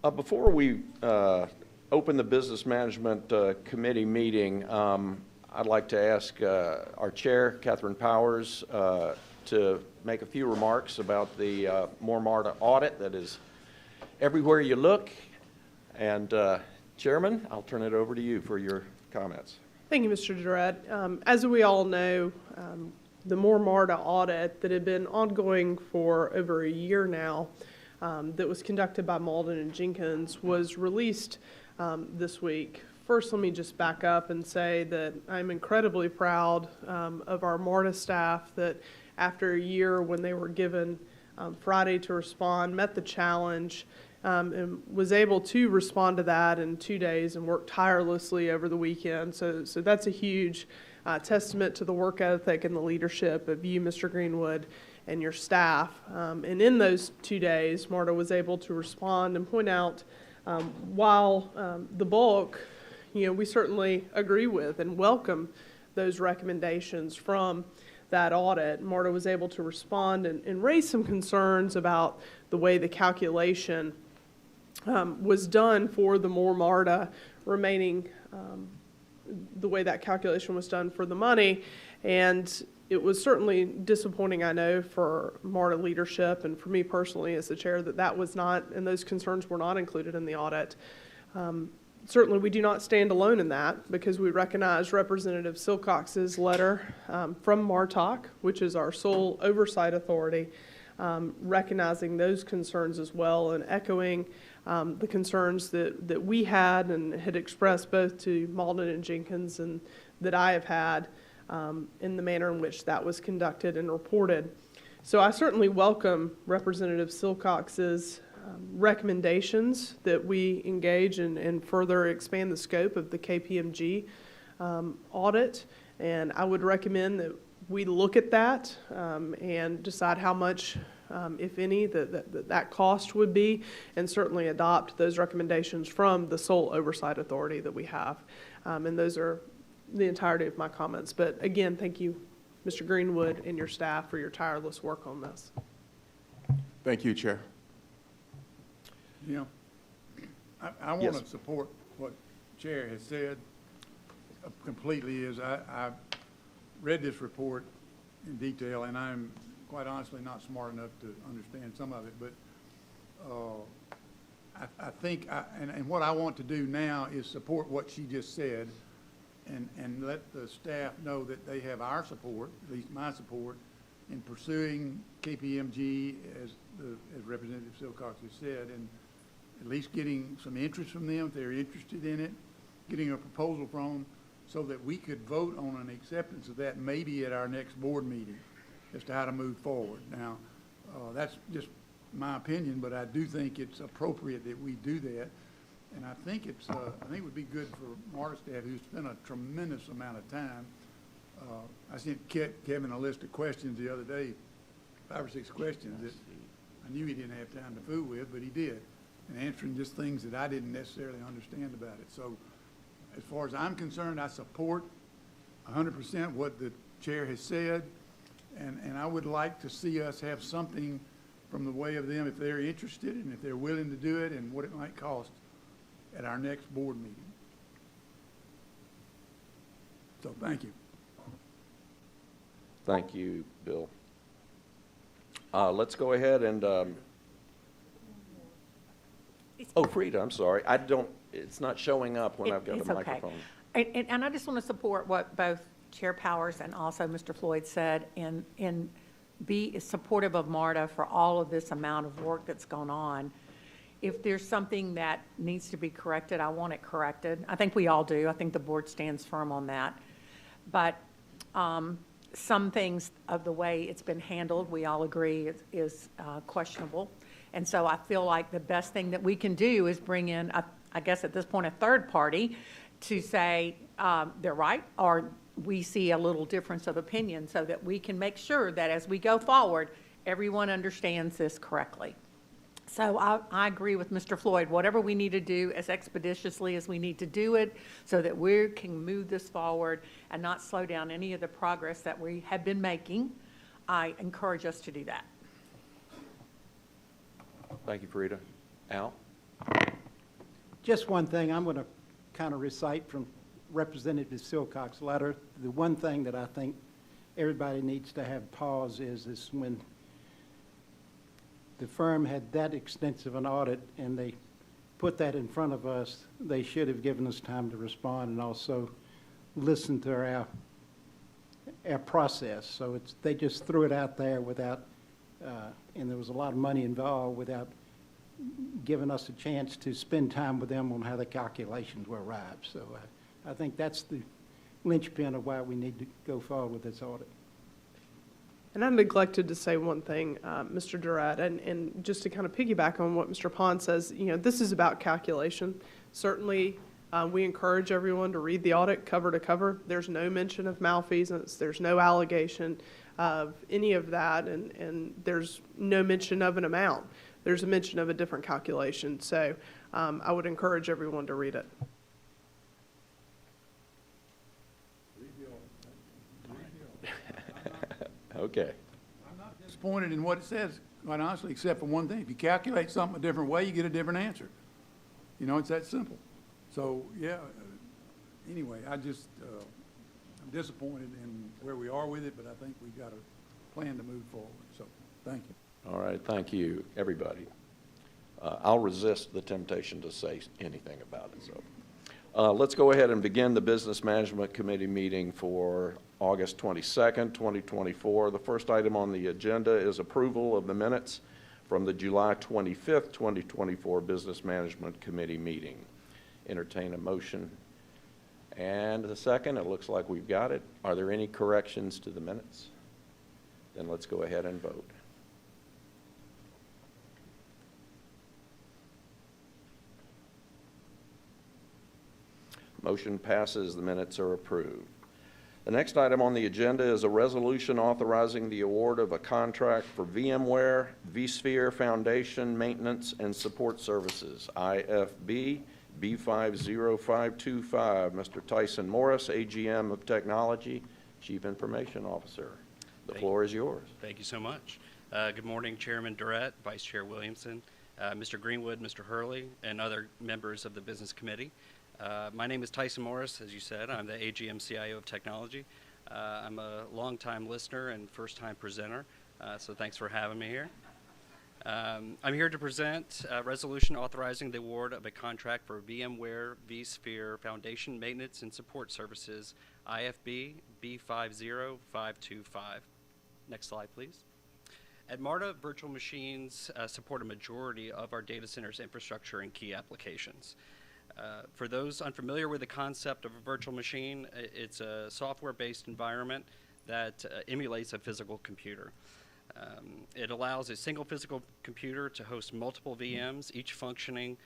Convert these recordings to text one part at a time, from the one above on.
Before we open the Business Management Committee meeting, I'd like to ask our chair, Catherine Powers, to make a few remarks about the Marta audit that is everywhere you look. And Chairman, I'll turn it over to you for your comments. Thank you, Mr. Durrett. As we all know, the Marta audit that had been ongoing for over a year now, that was conducted by Malden & Jenkins, was released this week. First, let me just back up and say that I'm incredibly proud of our Marta staff that after a year when they were given Friday to respond, met the challenge, and was able to respond to that in 2 days and work tirelessly over the weekend. So that's a huge testament to the work ethic and the leadership of you, Mr. Greenwood, and your staff. And in those 2 days, Marta was able to respond and point out while the bulk, we certainly agree with and welcome those recommendations from that audit. Marta was able to respond and raise some concerns about the way the calculation was done for the Marta remaining, the way that calculation was done for the money. And it was certainly disappointing, I know, for Marta leadership and for me personally as the chair that was not, and those concerns were not included in the audit. Certainly we do not stand alone in that because we recognize Representative Silcox's letter from MARTOC, which is our sole oversight authority, recognizing those concerns as well and echoing the concerns that we had and had expressed both to Malden & Jenkins and that I have had in the manner in which that was conducted and reported. So I certainly welcome Representative Silcox's recommendations that we engage and further expand the scope of the KPMG audit. And I would recommend that we look at that and decide how much, if any, that cost would be, and certainly adopt those recommendations from the sole oversight authority that we have. And those are the entirety of my comments. But again, thank you, Mr. Greenwood and your staff for your tireless work on this. Thank you, Chair. I want Yes. to support what Chair has said completely. I read this report in detail, and I'm quite honestly not smart enough to understand some of it, but I think, and what I want to do now is support what she just said and let the staff know that they have our support, at least my support, in pursuing KPMG as Representative Silcox has said, and at least getting some interest from them if they're interested in it, getting a proposal from them so that we could vote on an acceptance of that maybe at our next board meeting as to how to move forward. Now, that's just my opinion, but I do think it's appropriate that we do that. And I think it would be good for Marta staff, who's spent a tremendous amount of time. I sent Kevin a list of questions the other day, 5 or 6 questions that I knew he didn't have time to fool with, but he did, and answering just things that I didn't necessarily understand about it. So as far as I'm concerned, I support 100% what the chair has said, and I would like to see us have something from the way of them if they're interested and if they're willing to do it and what it might cost at our next board meeting. So thank you. Thank you, Bill. Let's go ahead and, Frida, I'm sorry. It's not showing up when I've got a microphone. Okay. And I just want to support what both Chair Powers and also Mr. Floyd said and be supportive of Marta for all of this amount of work that's gone on. If there's something that needs to be corrected, I want it corrected. I think we all do. I think the board stands firm on that. But some things of the way it's been handled, we all agree is questionable. And so I feel like the best thing that we can do is bring in, I guess at this point, a third party to say they're right or we see a little difference of opinion so that we can make sure that as we go forward, everyone understands this correctly. So I agree with Mr. Floyd. Whatever we need to do as expeditiously as we need to do it so that we can move this forward and not slow down any of the progress that we have been making, I encourage us to do that. Thank you, Frida. Al? Just one thing, I'm going to kind of recite from Representative Silcock's letter. The one thing that I think everybody needs to have pause is when the firm had that extensive an audit and they put that in front of us, they should have given us time to respond and also listen to our process. So they just threw it out there without, and there was a lot of money involved, without giving us a chance to spend time with them on how the calculations were arrived. So I think that's the linchpin of why we need to go forward with this audit. And I neglected to say one thing, Mr. Durrett, and just to kind of piggyback on what Mr. Pond says, this is about calculation. Certainly, we encourage everyone to read the audit cover to cover. There's no mention of malfeasance. There's no allegation of any of that, and there's no mention of an amount. There's a mention of a different calculation. So I would encourage everyone to read it. Okay. I'm not disappointed in what it says, quite honestly, except for one thing. If you calculate something a different way, you get a different answer. It's that simple. So, yeah, anyway, I'm disappointed in where we are with it, but I think we've got a plan to move forward. So, thank you. All right, thank you, everybody. I'll resist the temptation to say anything about it. So, let's go ahead and begin the Business Management Committee meeting for August 22nd, 2024. The first item on the agenda is approval of the minutes from the July 25th, 2024 Business Management Committee meeting. Entertain a motion. And the second, it looks like we've got it. Are there any corrections to the minutes? Then let's go ahead and vote. Motion passes. The minutes are approved. The next item on the agenda is a resolution authorizing the award of a contract for VMware vSphere Foundation Maintenance and Support Services, IFB B50525. Mr. Tyson Morris, AGM of Technology, Chief Information Officer. The floor is yours. Thank you so much. Good morning, Chairman Durrett, Vice Chair Williamson, Mr. Greenwood, Mr. Hurley, and other members of the Business Committee. My name is Tyson Morris, as you said. I'm the AGM CIO of Technology. I'm a longtime listener and first-time presenter, so thanks for having me here. I'm here to present a resolution authorizing the award of a contract for VMware vSphere Foundation Maintenance and Support Services, IFB B50525. Next slide, please. At Marta, virtual machines support a majority of our data center's infrastructure and key applications. For those unfamiliar with the concept of a virtual machine, it's a software-based environment that emulates a physical computer. It allows a single physical computer to host multiple VMs, each functioning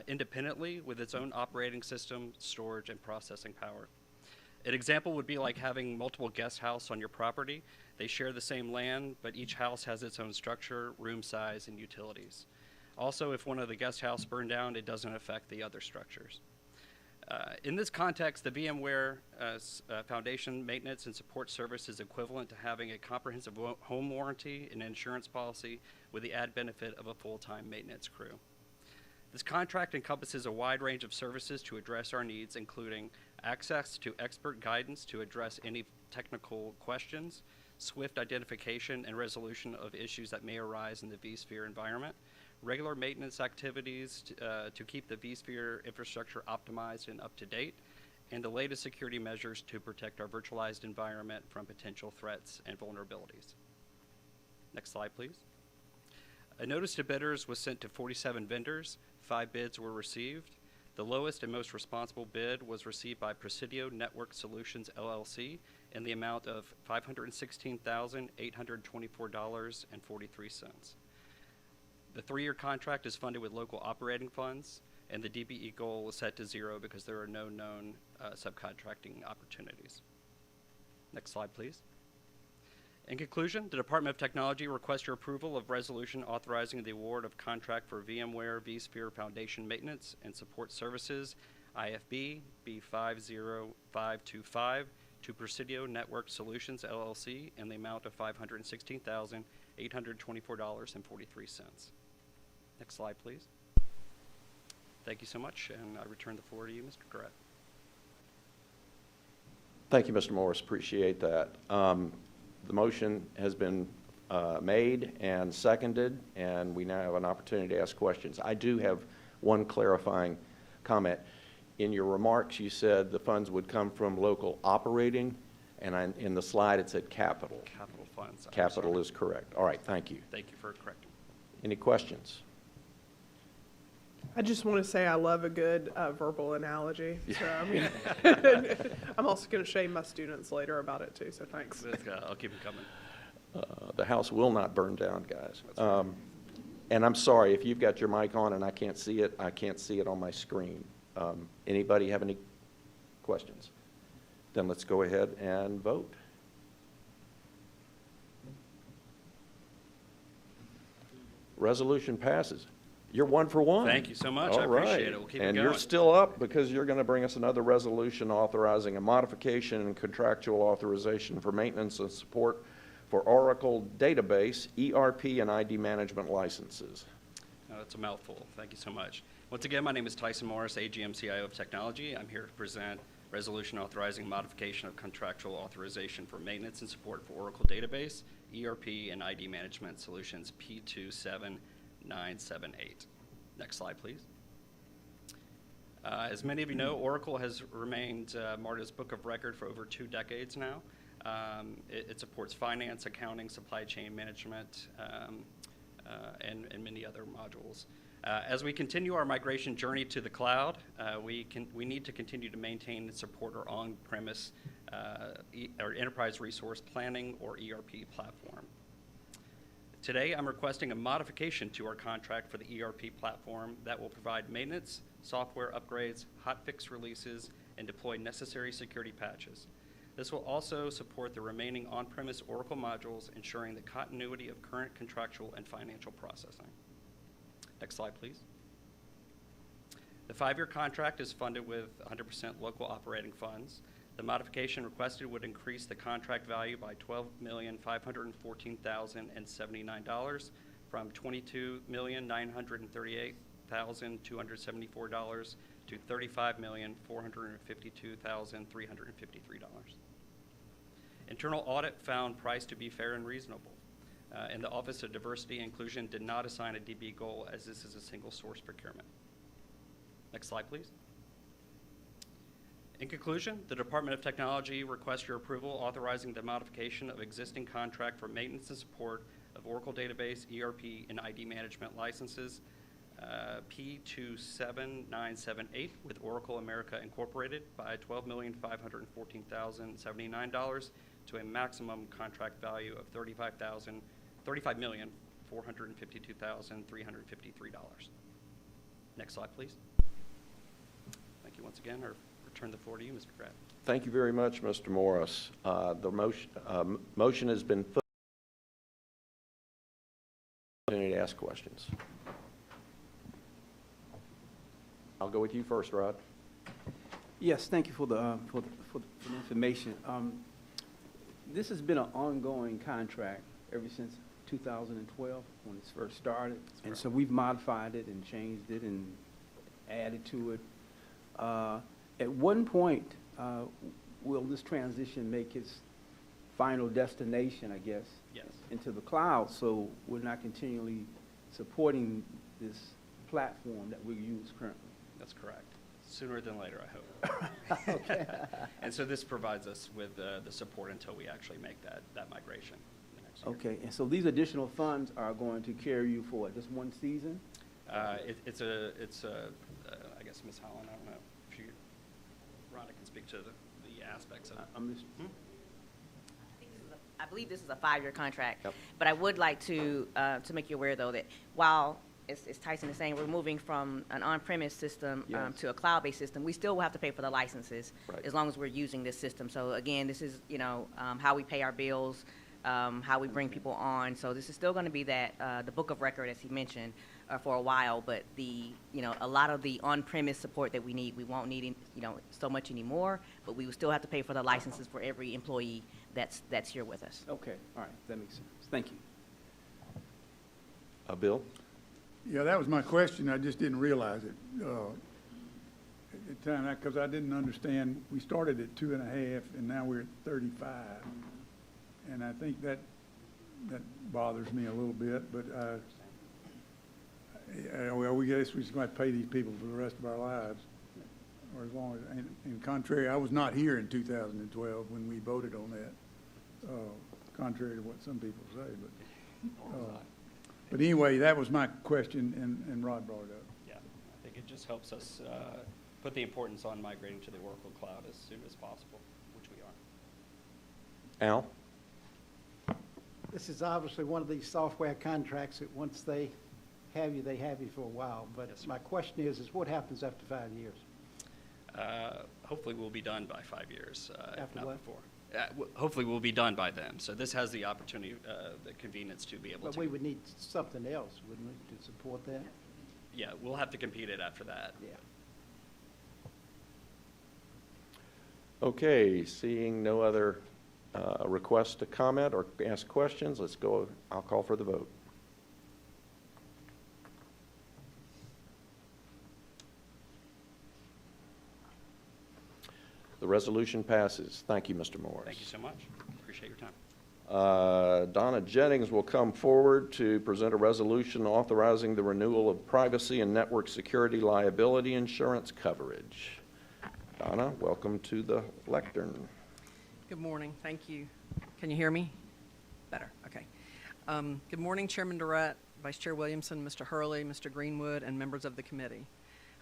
independently with its own operating system, storage, and processing power. An example would be like having multiple guest houses on your property. They share the same land, but each house has its own structure, room size, and utilities. Also, if one of the guest houses burned down, it doesn't affect the other structures. In this context, the VMware Foundation Maintenance and Support Service is equivalent to having a comprehensive home warranty and insurance policy with the added benefit of a full-time maintenance crew. This contract encompasses a wide range of services to address our needs, including access to expert guidance to address any technical questions, swift identification and resolution of issues that may arise in the vSphere environment, regular maintenance activities to keep the vSphere infrastructure optimized and up to date, and the latest security measures to protect our virtualized environment from potential threats and vulnerabilities. Next slide, please. A notice to bidders was sent to 47 vendors. 5 bids were received. The lowest and most responsible bid was received by Presidio Network Solutions, LLC, in the amount of $516,824.43. The 3-year contract is funded with local operating funds, and the DBE goal was set to 0 because there are no known subcontracting opportunities. Next slide, please. In conclusion, the Department of Technology requests your approval of resolution authorizing the award of contract for VMware vSphere Foundation Maintenance and Support Services, IFB B50525, to Presidio Network Solutions, LLC, in the amount of $516,824.43. Next slide, please. Thank you so much, and I return the floor to you, Mr. Durrett. Thank you, Mr. Morris. Appreciate that. The motion has been made and seconded, and we now have an opportunity to ask questions. I do have one clarifying comment. In your remarks, you said the funds would come from local operating, and in the slide it said capital. Capital funds. I'm Capital sorry. is correct. All right, thank you. Thank you for correcting. Any questions? I just want to say I love a good verbal analogy. So I'm also going to shame my students later about it too, so thanks. I'll keep them coming. The house will not burn down, guys. And I'm sorry, if you've got your mic on and I can't see it on my screen. Anybody have any questions? Then let's go ahead and vote. Resolution passes. You're 1 for 1. Thank you so much. I All right. appreciate it. We'll keep it And going. you're still up because you're going to bring us another resolution authorizing a modification and contractual authorization for maintenance and support for Oracle database, ERP, and ID management licenses. That's a mouthful. Thank you so much. Once again, my name is Tyson Morris, AGM CIO of Technology. I'm here to present resolution authorizing modification of contractual authorization for maintenance and support for Oracle database, ERP, and ID management solutions P27978. Next slide, please. As many of you know, Oracle has remained Marta's book of record for over 2 decades now. It supports finance, accounting, supply chain management, and many other modules. As we continue our migration journey to the cloud, we need to continue to maintain and support our on-premise our enterprise resource planning or ERP platform. Today, I'm requesting a modification to our contract for the ERP platform that will provide maintenance, software upgrades, hotfix releases, and deploy necessary security patches. This will also support the remaining on-premise Oracle modules, ensuring the continuity of current contractual and financial processing. Next slide, please. The 5-year contract is funded with 100% local operating funds. The modification requested would increase the contract value by $12,514,079 from $22,938,274 to $35,452,353. Internal audit found price to be fair and reasonable, and the Office of Diversity and Inclusion did not assign a DB goal as this is a single source procurement. Next slide, please. In conclusion, the Department of Technology requests your approval authorizing the modification of existing contract for maintenance and support of Oracle database, ERP, and ID management licenses P27978 with Oracle America Incorporated by $12,514,079 to a maximum contract value of $35,452,353. Next slide, please. Thank you once again. Or return the floor to you, Mr. Pratt. Thank you very much, Mr. Morris. The motion has been put. Opportunity to ask questions. I'll go with you first, Rod. Yes, thank you for the information. This has been an ongoing contract ever since 2012 when it first started, and so we've modified it and changed it and added to it. At one point, will this transition make its final destination, I guess, Yes. into the cloud, so we're not continually supporting this platform that we use currently? That's correct. Sooner than later, I hope. Okay. And so this provides us with the support until we actually make that migration the next year. Okay, and so these additional funds are going to carry you for what, just one season? It's I guess, Ms. Holland, I don't know if you, Rhonda can speak to the aspects of it. I'm just, I believe this is a 5-year contract. Yep. But I would like to make you aware, though, that while, as Tyson is saying, we're moving from an on-premise system Yes. to a cloud-based system, we still will have to pay for the licenses Right. as long as we're using this system. So again, this is, how we pay our bills, how we bring people on. So this is still going to be that, the book of record, as he mentioned, for a while. But a lot of the on-premise support that we need, we won't need, so much anymore. But we will still have to pay for the licenses for every employee that's here with us. okay, all right, that makes sense. Thank you. Bill? Yeah, that was my question. I just didn't realize it at the time, because I didn't understand. We started at 2.5, and now we're at 35. And I think that bothers me a little bit, but well, we guess we're just going to pay these people for the rest of our lives, or as long as, and contrary, I was not here in 2012 when we voted on that, contrary to what some people say, but anyway, that was my question, and Rod brought it up. Yeah, I think it just helps us put the importance on migrating to the Oracle Cloud as soon as possible, which we are. Al? This is obviously one of these software contracts that once they have you for a while. But Yes, sir. my question is what happens after 5 years? Hopefully we'll be done by 5 years, if After not what? before. Hopefully we'll be done by then. So this has the opportunity, the convenience to be able But to. we would need something else, wouldn't we, to support that? Yeah, we'll have to compete it after that. Yeah. Okay, seeing no other requests to comment or ask questions, let's go. I'll call for the vote. The resolution passes. Thank you, Mr. Morris. Thank you so much. Appreciate your time. Donna Jennings will come forward to present a resolution authorizing the renewal of privacy and network security liability insurance coverage. Donna, welcome to the lectern. Good morning. Thank you. Can you hear me? Better. Okay. Good morning, Chairman Durrett, Vice Chair Williamson, Mr. Hurley, Mr. Greenwood, and members of the committee.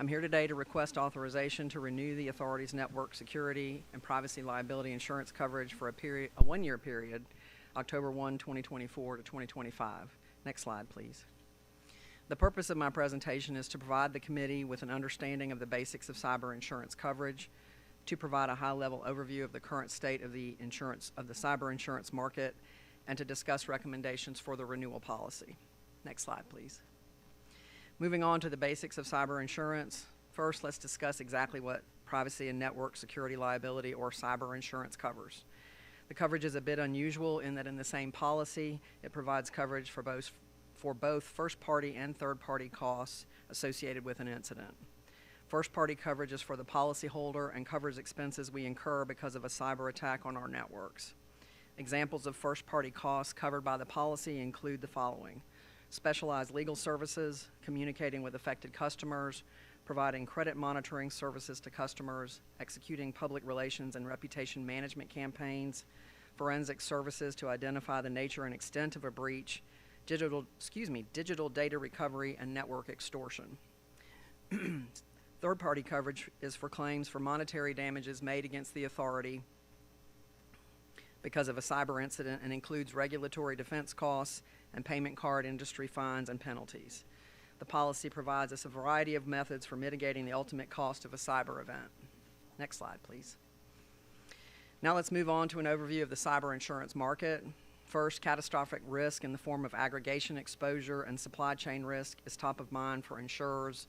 I'm here today to request authorization to renew the authority's network security and privacy liability insurance coverage for a one-year period, October 1, 2024 to 2025. Next slide, please. The purpose of my presentation is to provide the committee with an understanding of the basics of cyber insurance coverage, to provide a high-level overview of the current state of the cyber insurance market, and to discuss recommendations for the renewal policy. Next slide, please. Moving on to the basics of cyber insurance. First, let's discuss exactly what privacy and network security liability, or cyber insurance, covers. The coverage is a bit unusual in that in the same policy, it provides coverage for both first-party and third-party costs associated with an incident. First-party coverage is for the policyholder and covers expenses we incur because of a cyber attack on our networks. Examples of first-party costs covered by the policy include the following: specialized legal services, communicating with affected customers, providing credit monitoring services to customers, executing public relations and reputation management campaigns, forensic services to identify the nature and extent of a breach, digital data recovery, and network extortion. Third-party coverage is for claims for monetary damages made against the authority because of a cyber incident and includes regulatory defense costs and payment card industry fines and penalties. The policy provides us a variety of methods for mitigating the ultimate cost of a cyber event. Next slide, please. Now let's move on to an overview of the cyber insurance market. First, catastrophic risk in the form of aggregation exposure and supply chain risk is top of mind for insurers,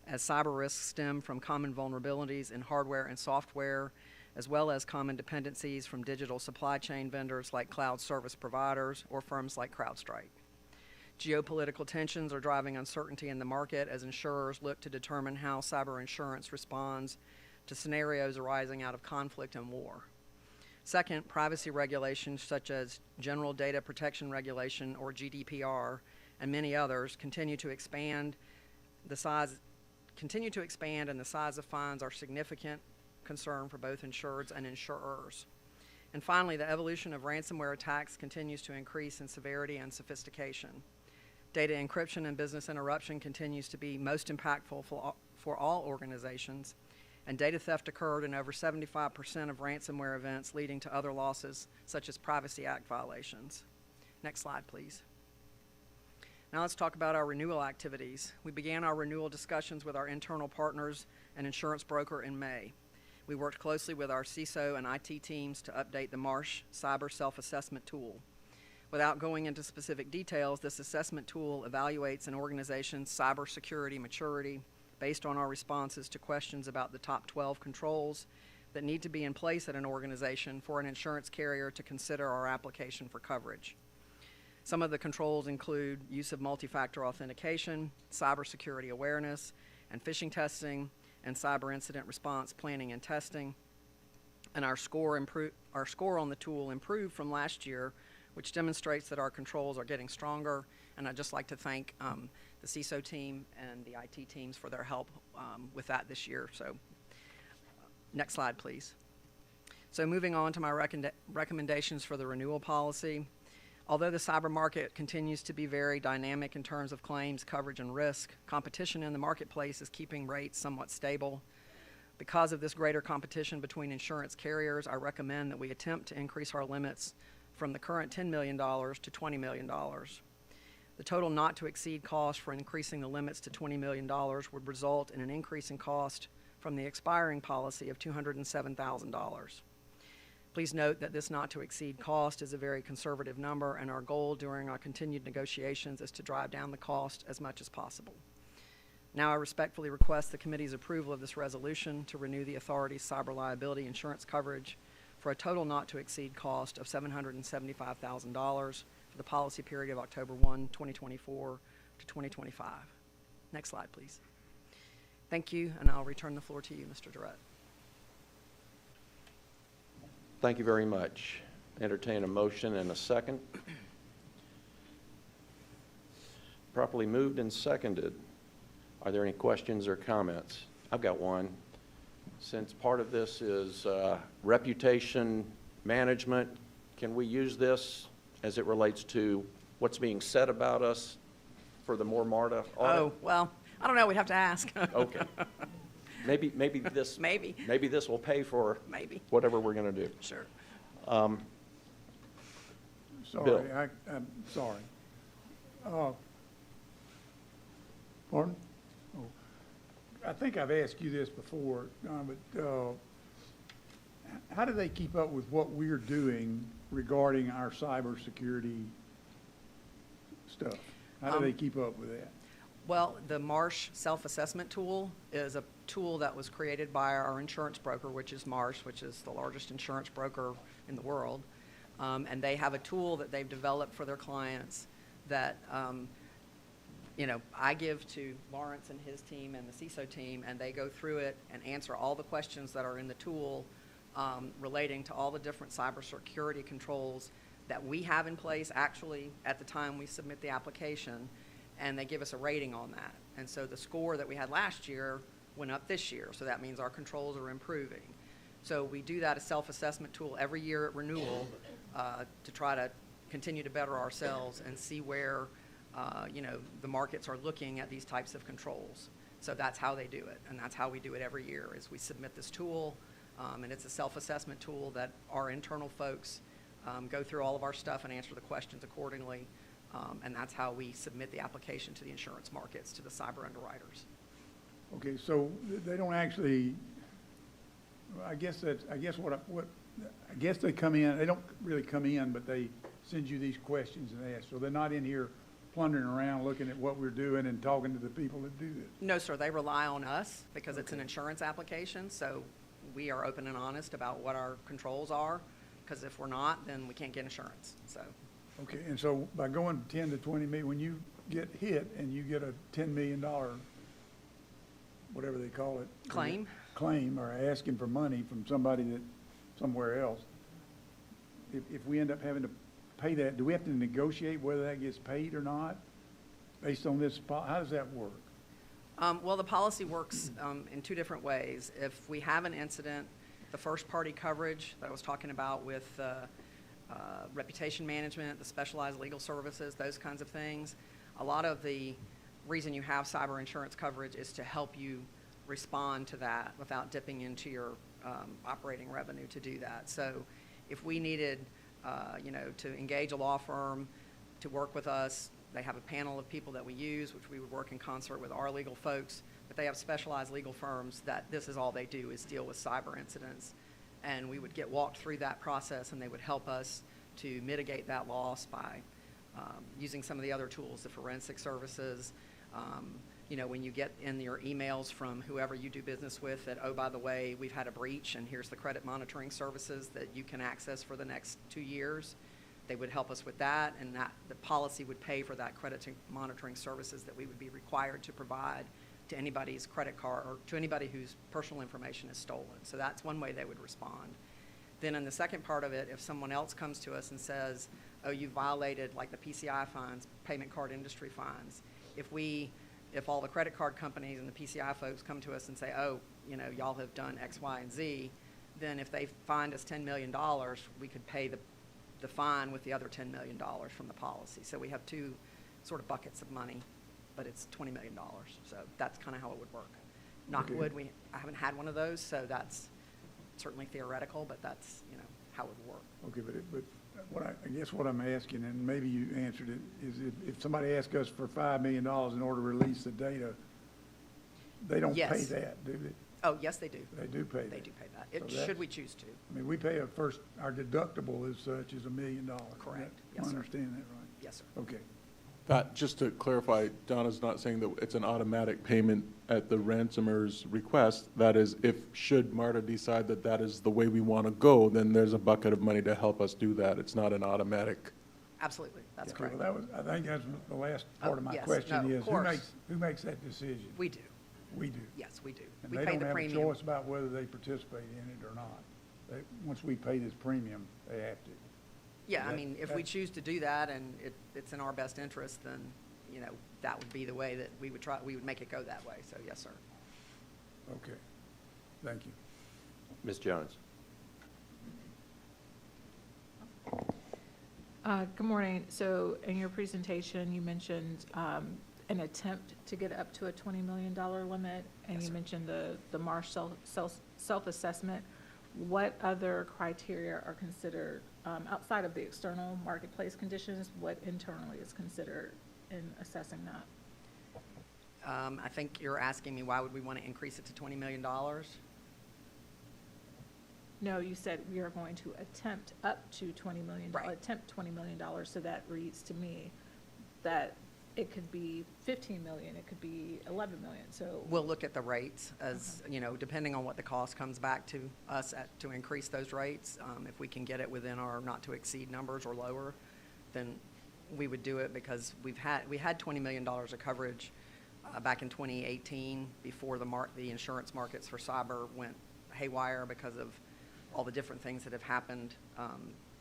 as cyber risks stem from common vulnerabilities in hardware and software, as well as common dependencies from digital supply chain vendors like cloud service providers or firms like CrowdStrike. Geopolitical tensions are driving uncertainty in the market as insurers look to determine how cyber insurance responds to scenarios arising out of conflict and war. Second, privacy regulations such as General Data Protection Regulation, or GDPR, and many others continue to expand, and the size of fines are significant concern for both insureds and insurers. And finally, the evolution of ransomware attacks continues to increase in severity and sophistication. Data encryption and business interruption continues to be most impactful for all organizations, and data theft occurred in over 75% of ransomware events, leading to other losses such as Privacy Act violations. Next slide, please. Now let's talk about our renewal activities. We began our renewal discussions with our internal partners and insurance broker in May. We worked closely with our CISO and IT teams to update the Marsh Cyber Self-Assessment Tool. Without going into specific details, this assessment tool evaluates an organization's cybersecurity maturity based on our responses to questions about the top 12 controls that need to be in place at an organization for an insurance carrier to consider our application for coverage. Some of the controls include use of multi-factor authentication, cybersecurity awareness, and phishing testing, and cyber incident response planning and testing. And our score on the tool improved from last year, which demonstrates that our controls are getting stronger. And I'd just like to thank the CISO team and the IT teams for their help with that this year. So next slide, please. So moving on to my recommendations for the renewal policy. Although the cyber market continues to be very dynamic in terms of claims, coverage, and risk, competition in the marketplace is keeping rates somewhat stable. Because of this greater competition between insurance carriers, I recommend that we attempt to increase our limits from the current $10 million to $20 million. The total not to exceed cost for increasing the limits to $20 million would result in an increase in cost from the expiring policy of $207,000. Please note that this not to exceed cost is a very conservative number, and our goal during our continued negotiations is to drive down the cost as much as possible. Now I respectfully request the committee's approval of this resolution to renew the authority's cyber liability insurance coverage for a total not to exceed cost of $775,000 for the policy period of October 1, 2024 to 2025. Next slide, please. Thank you, and I'll return the floor to you, Mr. Durrett. Thank you very much. Entertain a motion and a second. Properly moved and seconded. Are there any questions or comments? I've got one. Since part of this is reputation management, can we use this as it relates to what's being said about us for the more Marta audit? Oh, well, I don't know. We'd have to ask. Okay. Maybe this Maybe. this will pay for Maybe. whatever we're going to do. Sure. Bill. Sorry, I'm sorry. Pardon? Oh, I think I've asked you this before, but how do they keep up with what we're doing regarding our cybersecurity stuff? How do they keep up with that? Well, the Marsh self-assessment tool is a tool that was created by our insurance broker, which is Marsh, which is the largest insurance broker in the world. And they have a tool that they've developed for their clients that, I give to Lawrence and his team and the CISO team, and they go through it and answer all the questions that are in the tool relating to all the different cybersecurity controls that we have in place actually at the time we submit the application. And they give us a rating on that. And so the score that we had last year went up this year, so that means our controls are improving. So we do that as self-assessment tool every year at renewal to try to continue to better ourselves and see where, the markets are looking at these types of controls. So that's how they do it, and that's how we do it every year, is we submit this tool, and it's a self-assessment tool that our internal folks go through all of our stuff and answer the questions accordingly. And that's how we submit the application to the insurance markets, to the cyber underwriters. Okay, so they don't actually, I guess they come in, they don't really come in, but they send you these questions and ask. So they're not in here plundering around looking at what we're doing and talking to the people that do this. No, sir, they rely on us because it's an insurance application, so we are open and honest about what our controls are, because if we're not, then we can't get insurance, so. Okay, and so by going 10 to 20 million, when you get hit and you get a $10 million, whatever they call it. Claim? Claim, or asking for money from somebody that, somewhere else, if we end up having to pay that, do we have to negotiate whether that gets paid or not? Based on this, how does that work? Well, the policy works in two different ways. If we have an incident, the first-party coverage that I was talking about with reputation management, the specialized legal services, those kinds of things. A lot of the reason you have cyber insurance coverage is to help you respond to that without dipping into your operating revenue to do that. So if we needed, to engage a law firm to work with us, they have a panel of people that we use, which we would work in concert with our legal folks, but they have specialized legal firms that this is all they do is deal with cyber incidents. And we would get walked through that process, and they would help us to mitigate that loss by using some of the other tools, the forensic services. When you get in your emails from whoever you do business with that, oh, by the way, we've had a breach, and here's the credit monitoring services that you can access for the next 2 years. They would help us with that, and that the policy would pay for that credit monitoring services that we would be required to provide to anybody's credit card or to anybody whose personal information is stolen. So that's one way they would respond. Then in the second part of it, if someone else comes to us and says, oh, you violated like the PCI fines, payment card industry fines, if all the credit card companies and the PCI folks come to us and say, oh, you know, y'all have done X, Y, and Z, then if they fined us $10 million, we could pay the fine with the other $10 million from the policy. So we have two sort of buckets of money, but it's $20 million. So that's kind of how it would work. Knock wood, I haven't had one of those, so that's certainly theoretical, but that's, you know, how it would work. Okay, but what I guess what I'm asking, and maybe you answered it, is if somebody asks us for $5 million in order to release the data, they don't pay Yes. that, do they? Oh, yes, they do. They do pay that. They do pay that, So that's- should we choose to. I mean, we pay our deductible as such is $1 million. Correct. I Yes, sir. understand that right? Yes, sir. Okay. That, just to clarify, Donna's not saying that it's an automatic payment at the ransomer's request. That is, should Marta decide that that is the way we want to go, then there's a bucket of money to help us do that. It's not an automatic. Absolutely, that's Okay, correct. well, I think that's the last part of my yes, question no, of is, course. who makes that decision? We do, We do. yes, we do. And We they pay don't the have a premium. choice about whether they participate in it or not. Once we pay this premium, they have to. Yeah, I That- mean, if we choose to do that and it's in our best interest, then, you know, that would be the way that we would make it go that way, so yes, sir. Okay. Thank you. Ms. Jones? Good morning. So in your presentation, you mentioned an attempt to get up to a $20 million limit, and Yes, you sir. mentioned the Marsh self-assessment. What other criteria are considered, outside of the external marketplace conditions, what internally is considered in assessing that? I think you're asking me why would we want to increase it to $20 million? No, you said we are going to attempt up to $20 million. Right. Attempt $20 million, so that reads to me that it could be 15 million, it could be 11 million, so. We'll look at the rates as, you know, depending on what the cost comes back to us to increase those rates. If we can get it within our not to exceed numbers or lower, then we would do it because we had $20 million of coverage back in 2018 before the insurance markets for cyber went haywire because of all the different things that have happened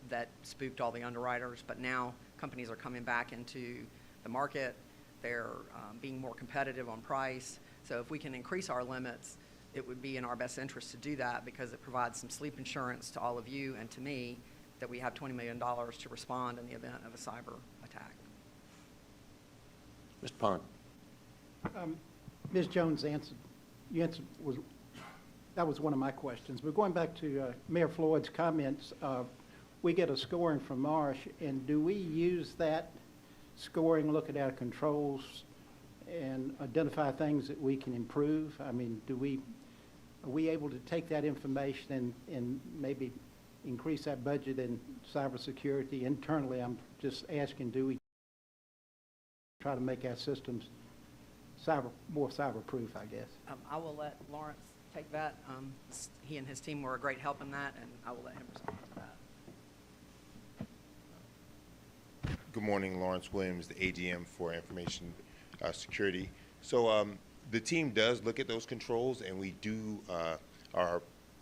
that spooked all the underwriters. But now companies are coming back into the market. They're being more competitive on price. So if we can increase our limits, it would be in our best interest to do that because it provides some sleep insurance to all of you and to me that we have $20 million to respond in the event of a cyber attack. Mr. Pond? Ms. Jones that was one of my questions. But going back to Mayor Floyd's comments, we get a scoring from Marsh, and do we use that scoring, look at our controls, and identify things that we can improve? I mean, are we able to take that information and maybe increase that budget in cybersecurity internally? I'm just asking, do we try to make our systems more cyber-proof, I guess? I will let Lawrence take that. He and his team were a great help in that, and I will let him respond to that. Good morning, Lawrence Williams, the AGM for Information Security. So the team does look at those controls, and we do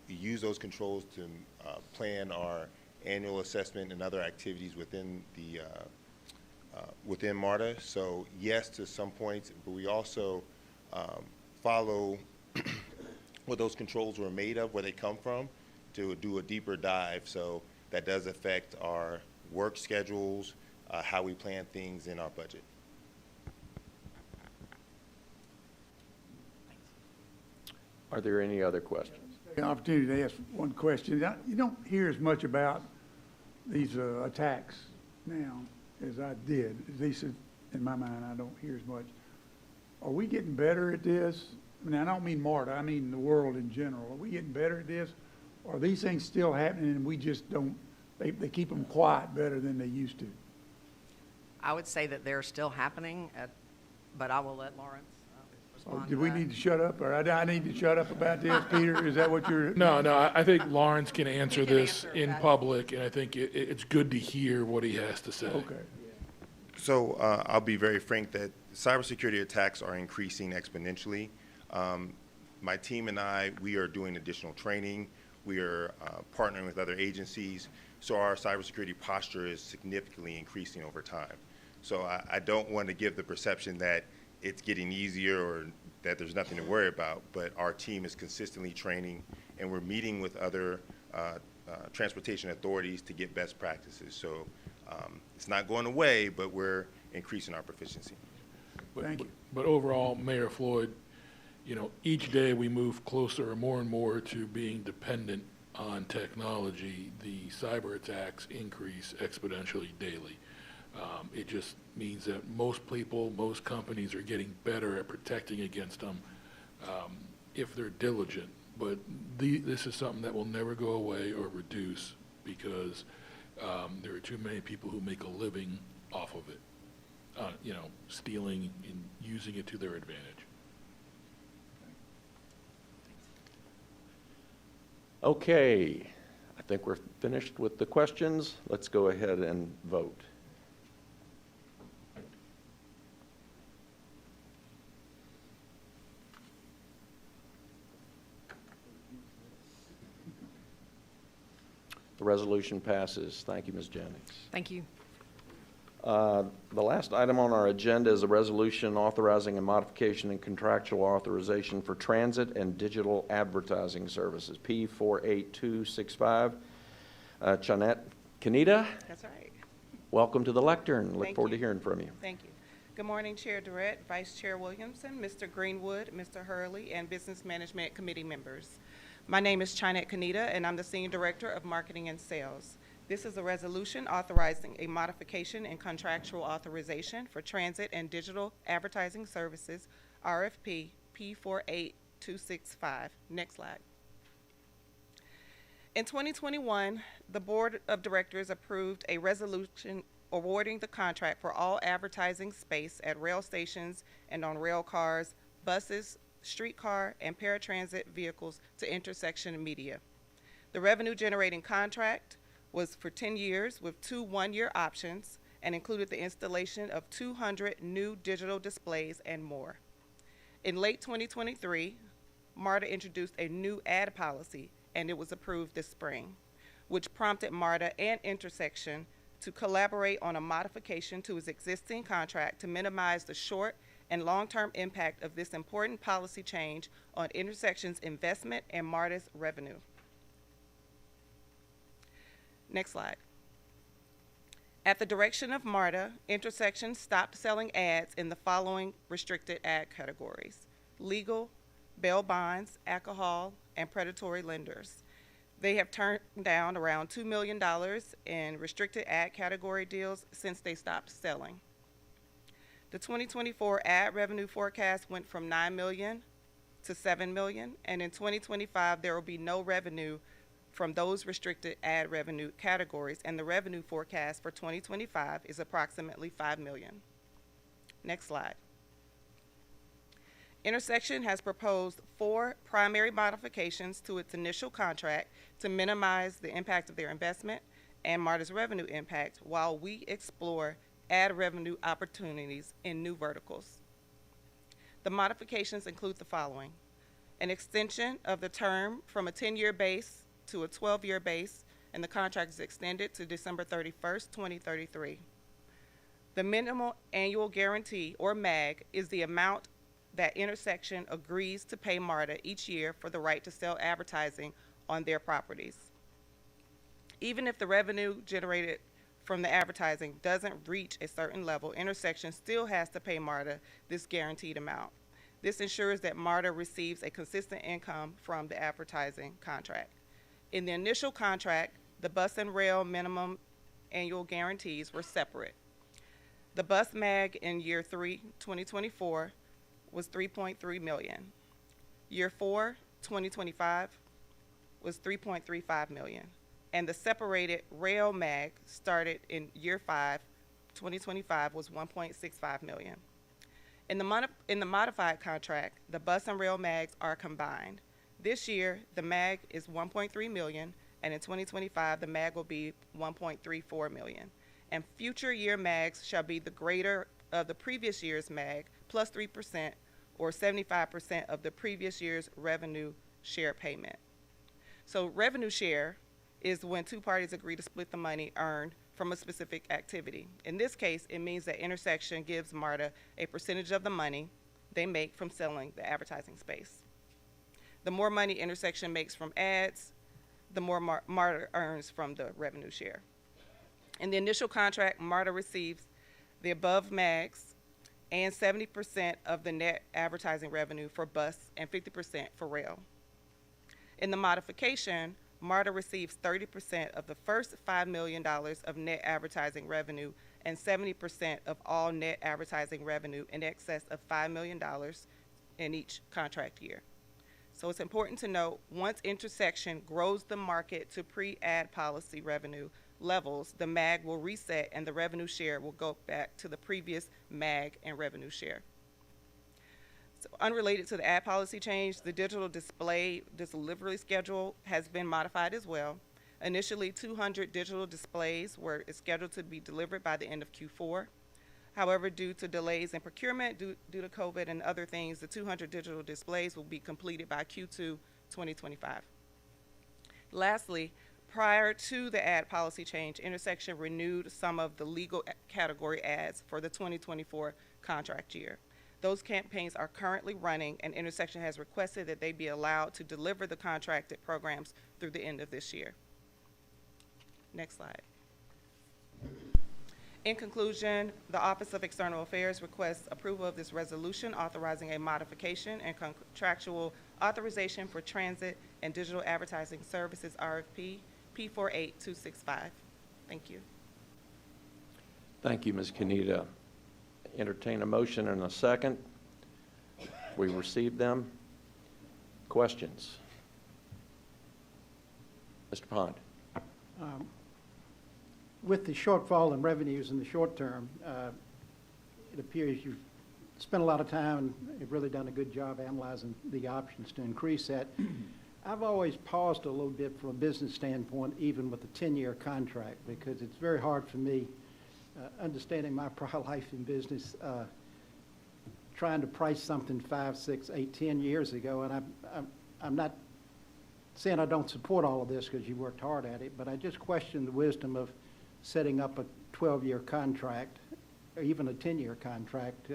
we use those controls to plan our annual assessment and other activities within the within Marta. So yes, to some points, but we also follow what those controls were made of, where they come from, to do a deeper dive. So that does affect our work schedules, how we plan things in our budget. Are there any other questions? An opportunity to ask one question. You don't hear as much about these attacks now as I did. At least in my mind, I don't hear as much. Are we getting better at this? I mean, I don't mean Marta, I mean the world in general. Are we getting better at this? Or are these things still happening and we just don't, they keep them quiet better than they used to? I would say that they're still happening, but I will let Lawrence respond Do to we that. need to shut up, or I need to shut up about this, Peter? Is that what you're? No, I think Lawrence can answer can this answer in that. public, and I think it's good to hear what he has to say. Okay. So I'll be very frank that cybersecurity attacks are increasing exponentially. My team and I, we are doing additional training. We are partnering with other agencies. So our cybersecurity posture is significantly increasing over time. So I don't want to give the perception that it's getting easier or that there's nothing to worry about, but our team is consistently training, and we're meeting with other transportation authorities to get best practices. So it's not going away, but we're increasing our proficiency. Thank you. But overall, Mayor Floyd, you know, each day we move closer more and more to being dependent on technology. The cyber attacks increase exponentially daily. It just means that most people, most companies are getting better at protecting against them if they're diligent. But this is something that will never go away or reduce because there are too many people who make a living off of it, you know, stealing and using it to their advantage. Okay, I think we're finished with the questions. Let's go ahead and vote. The resolution passes. Thank you, Ms. Jennings. Thank you. The last item on our agenda is a resolution authorizing a modification and contractual authorization for transit and digital advertising services, P48265. Chanette Kanita, That's right. welcome to the lectern. Look Thank forward to you. hearing from you. Thank you. Good morning, Chair Durrett, Vice Chair Williamson, Mr. Greenwood, Mr. Hurley, and Business Management Committee members. My name is Chinette Kanita, and I'm the Senior Director of Marketing and Sales. This is a resolution authorizing a modification and contractual authorization for transit and digital advertising services, RFP P48265. Next slide. In 2021, the Board of Directors approved a resolution awarding the contract for all advertising space at rail stations and on rail cars, buses, streetcar, and paratransit vehicles to Intersection Media. The revenue-generating contract was for 10 years with 2 one-year options and included the installation of 200 new digital displays and more. In late 2023, Marta introduced a new ad policy, and it was approved this spring, which prompted Marta and Intersection to collaborate on a modification to its existing contract to minimize the short and long-term impact of this important policy change on Intersection's investment and Marta's revenue. Next slide. At the direction of Marta, Intersection stopped selling ads in the following restricted ad categories: legal, bail bonds, alcohol, and predatory lenders. They have turned down around $2 million in restricted ad category deals since they stopped selling. The 2024 ad revenue forecast went from $9 million to $7 million, and in 2025 there will be no revenue from those restricted ad revenue categories, and the revenue forecast for 2025 is approximately $5 million. Next slide. Intersection has proposed 4 primary modifications to its initial contract to minimize the impact of their investment and Marta's revenue impact while we explore ad revenue opportunities in new verticals. The modifications include the following: an extension of the term from a 10-year base to a 12-year base, and the contract is extended to December 31st, 2033. The minimal annual guarantee, or MAG, is the amount that Intersection agrees to pay Marta each year for the right to sell advertising on their properties. Even if the revenue generated from the advertising doesn't reach a certain level, Intersection still has to pay Marta this guaranteed amount. This ensures that Marta receives a consistent income from the advertising contract. In the initial contract, the bus and rail minimum annual guarantees were separate. The bus MAG in year 3, 2024, was $3.3 million. Year 4, 2025, was $3.35 million. And the separated rail MAG started in year 5, 2025, was $1.65 million. In the modified contract, the bus and rail mags are combined. This year, the mag is 1.3 million, and in 2025, the mag will be 1.34 million. And future year mags shall be the greater of the previous year's mag plus 3% or 75% of the previous year's revenue share payment. So revenue share is when two parties agree to split the money earned from a specific activity. In this case, it means that Intersection gives Marta a percentage of the money they make from selling the advertising space. The more money Intersection makes from ads, the more Marta earns from the revenue share. In the initial contract, Marta receives the above mags and 70% of the net advertising revenue for bus and 50% for rail. In the modification, Marta receives 30% of the first $5 million of net advertising revenue and 70% of all net advertising revenue in excess of $5 million in each contract year. So it's important to note, once Intersection grows the market to pre-ad policy revenue levels, the MAG will reset and the revenue share will go back to the previous MAG and revenue share. So unrelated to the ad policy change, the digital display delivery schedule has been modified as well. Initially, 200 digital displays were scheduled to be delivered by the end of Q4. However, due to delays in procurement, due to COVID and other things, the 200 digital displays will be completed by Q2 2025. Lastly, prior to the ad policy change, Intersection renewed some of the legal category ads for the 2024 contract year. Those campaigns are currently running, and Intersection has requested that they be allowed to deliver the contracted programs through the end of this year. Next slide. In conclusion, the Office of External Affairs requests approval of this resolution authorizing a modification and contractual authorization for transit and digital advertising services RFP P48265. Thank you. Thank you, Ms. Kanita. Entertain a motion and a second. We received them. Questions? Mr. Pond. With the shortfall in revenues in the short term, it appears you've spent a lot of time and have really done a good job analyzing the options to increase that. I've always paused a little bit from a business standpoint, even with a 10-year contract, because it's very hard for me, understanding my prior life in business, trying to price something 5, 6, 8, 10 years ago. And I'm not saying I don't support all of this because you worked hard at it, but I just question the wisdom of setting up a 12-year contract or even a 10-year contract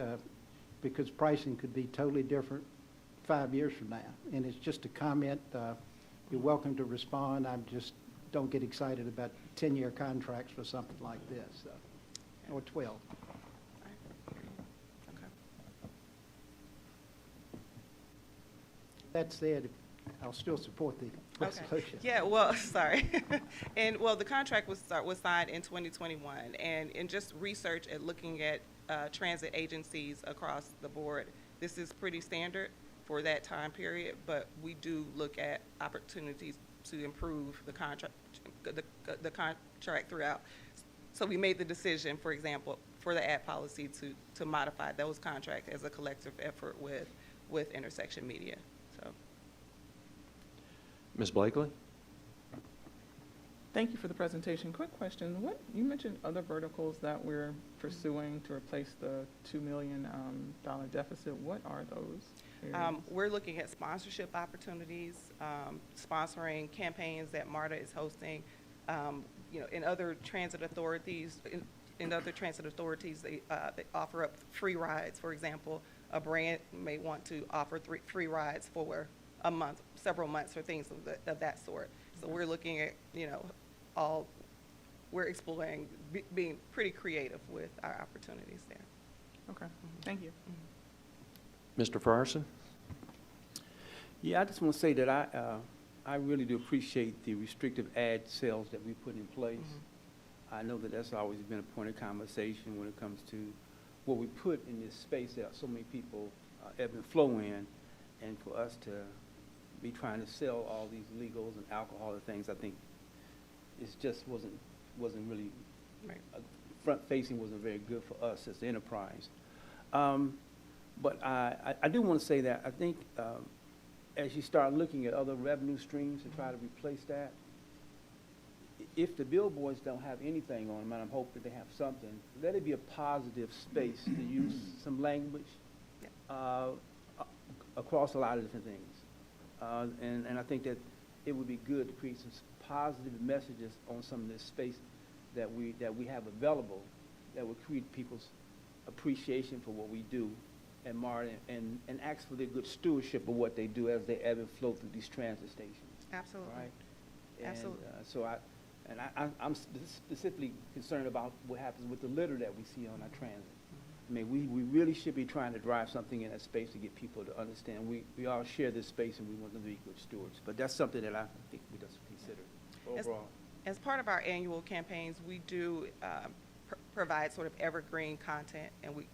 because pricing could be totally different 5 years from now. And it's just a comment. You're welcome to respond. I just don't get excited about 10-year contracts for something like this, or 12. Okay. That said, I'll still support the resolution. Yeah, well, sorry. And, well, the contract was signed in 2021, and in just research and looking at transit agencies across the board, this is pretty standard for that time period, but we do look at opportunities to improve the contract throughout. So we made the decision, for example, for the ad policy to modify those contracts as a collective effort with Intersection Media. So. Ms. Blakely? Thank you for the presentation. Quick question. You mentioned other verticals that we're pursuing to replace the $2 million deficit. What are those areas? We're looking at sponsorship opportunities, sponsoring campaigns that Marta is hosting. In other transit authorities, they offer up free rides. For example, a brand may want to offer free rides for a month, several months, or things of that sort. So we're looking at, we're exploring being pretty creative with our opportunities there. Okay, thank you. Mr. Frierson? Yeah, I just want to say that I really do appreciate the restrictive ad sales that we put in place. Mm-hmm. I know that that's always been a point of conversation when it comes to what we put in this space that so many people ebb and flow in, and for us to be trying to sell all these legals and alcohol and things, I think it just wasn't really Right. front facing, wasn't very good for us as the enterprise. But I do want to say that I think as you start looking at other revenue streams to try to replace that, if the billboards don't have anything on them, and I'm hoping they have something, let it be a positive space to use some language across a lot of different things. And I think that it would be good to create some positive messages on some of this space that we have available that would create people's appreciation for what we do and Marta, and ask for their good stewardship of what they do as they ebb and flow through these transit stations. Absolutely. Right? And, Absolutely. so I'm specifically concerned about what happens with the litter that we see on our transit. I mean, we really should be trying to drive something in that space to get people to understand we all share this space and we want them to be good stewards. But that's something that I think we just consider overall. As part of our annual campaigns, we do provide sort of evergreen content, and we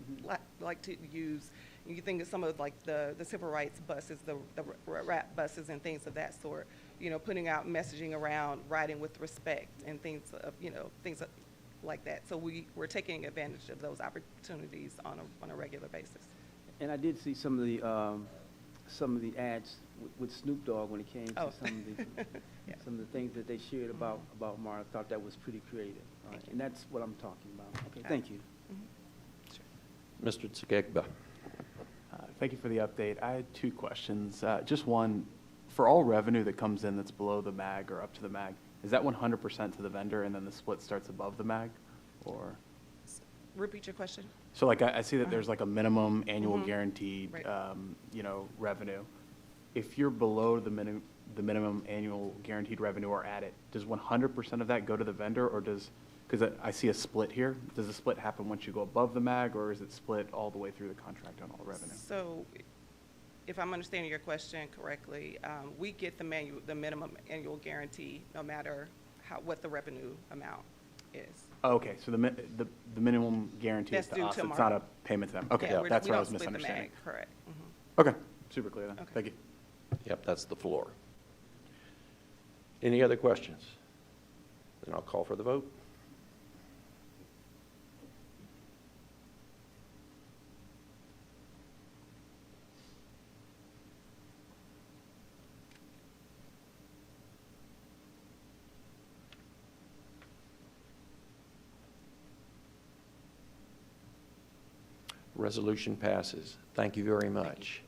like to use, you think of some of like the civil rights buses, the rap buses and things of that sort, you know, putting out messaging around riding with respect and things of, you know, things like that. So we're taking advantage of those opportunities on a regular basis. And I did see some of the ads with Snoop Dogg when it came to some of the things that they shared about Marta. I thought that was pretty creative. And that's what I'm talking about. Okay, thank you. Mr. Tsegegba. Thank you for the update. I had two questions. Just one, for all revenue that comes in that's below the MAG or up to the MAG, is that 100% to the vendor and then the split starts above the MAG? Or? Repeat your question. So like I see that there's like a minimum annual guaranteed, Right. you know, revenue. If you're below the minimum annual guaranteed revenue or at it, does 100% of that go to the vendor, or because I see a split here, does the split happen once you go above the MAG, or is it split all the way through the contract on all revenue? So if I'm understanding your question correctly, we get the minimum annual guarantee no matter what the revenue amount is. Oh, okay, so the minimum guarantee is That's to due us, to it's not a Marta. payment to them. Okay, Yeah, that's we what I don't was split the misunderstanding. MAG, correct. Okay, super clear then, Okay. thank you. Yep, that's the floor. Any other questions? Then I'll call for the vote. Resolution passes. Thank you very much.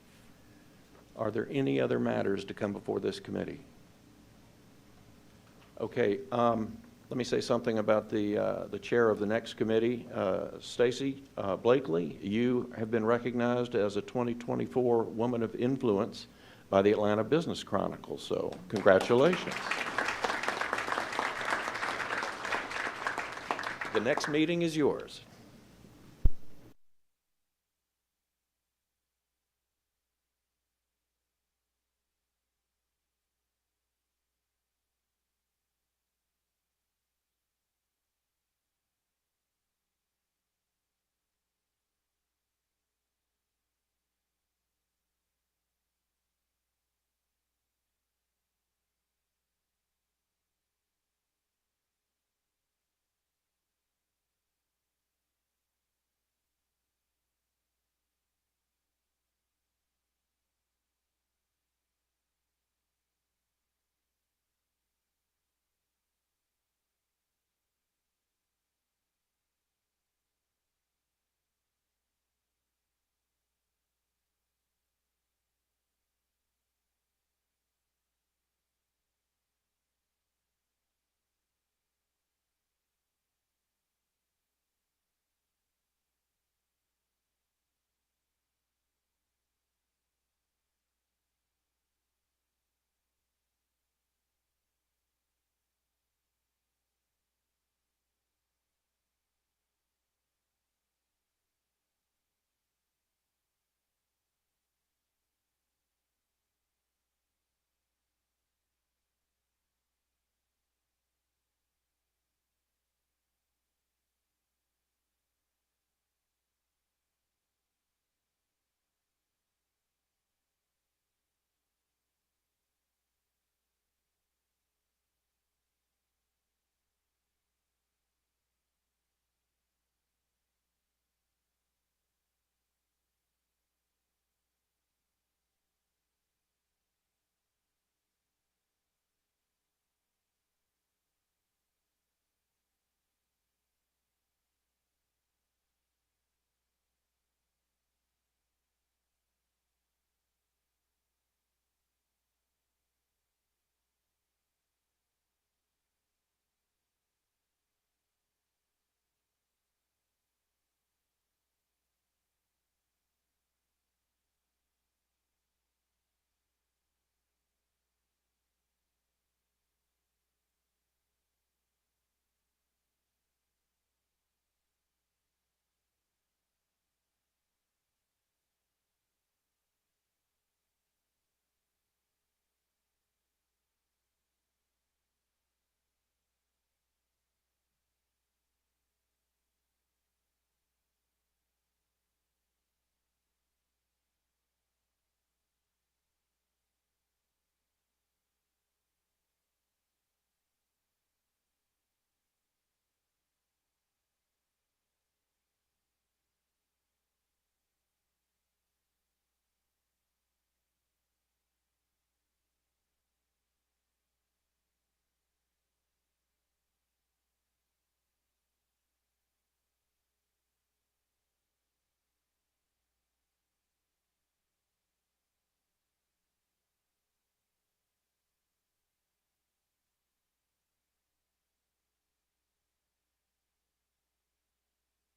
Are there any other matters to come before this committee? Okay, let me say something about the chair of the next committee, Stacy Blakely. You have been recognized as a 2024 Woman of Influence by the Atlanta Business Chronicle, so congratulations. The next meeting is yours.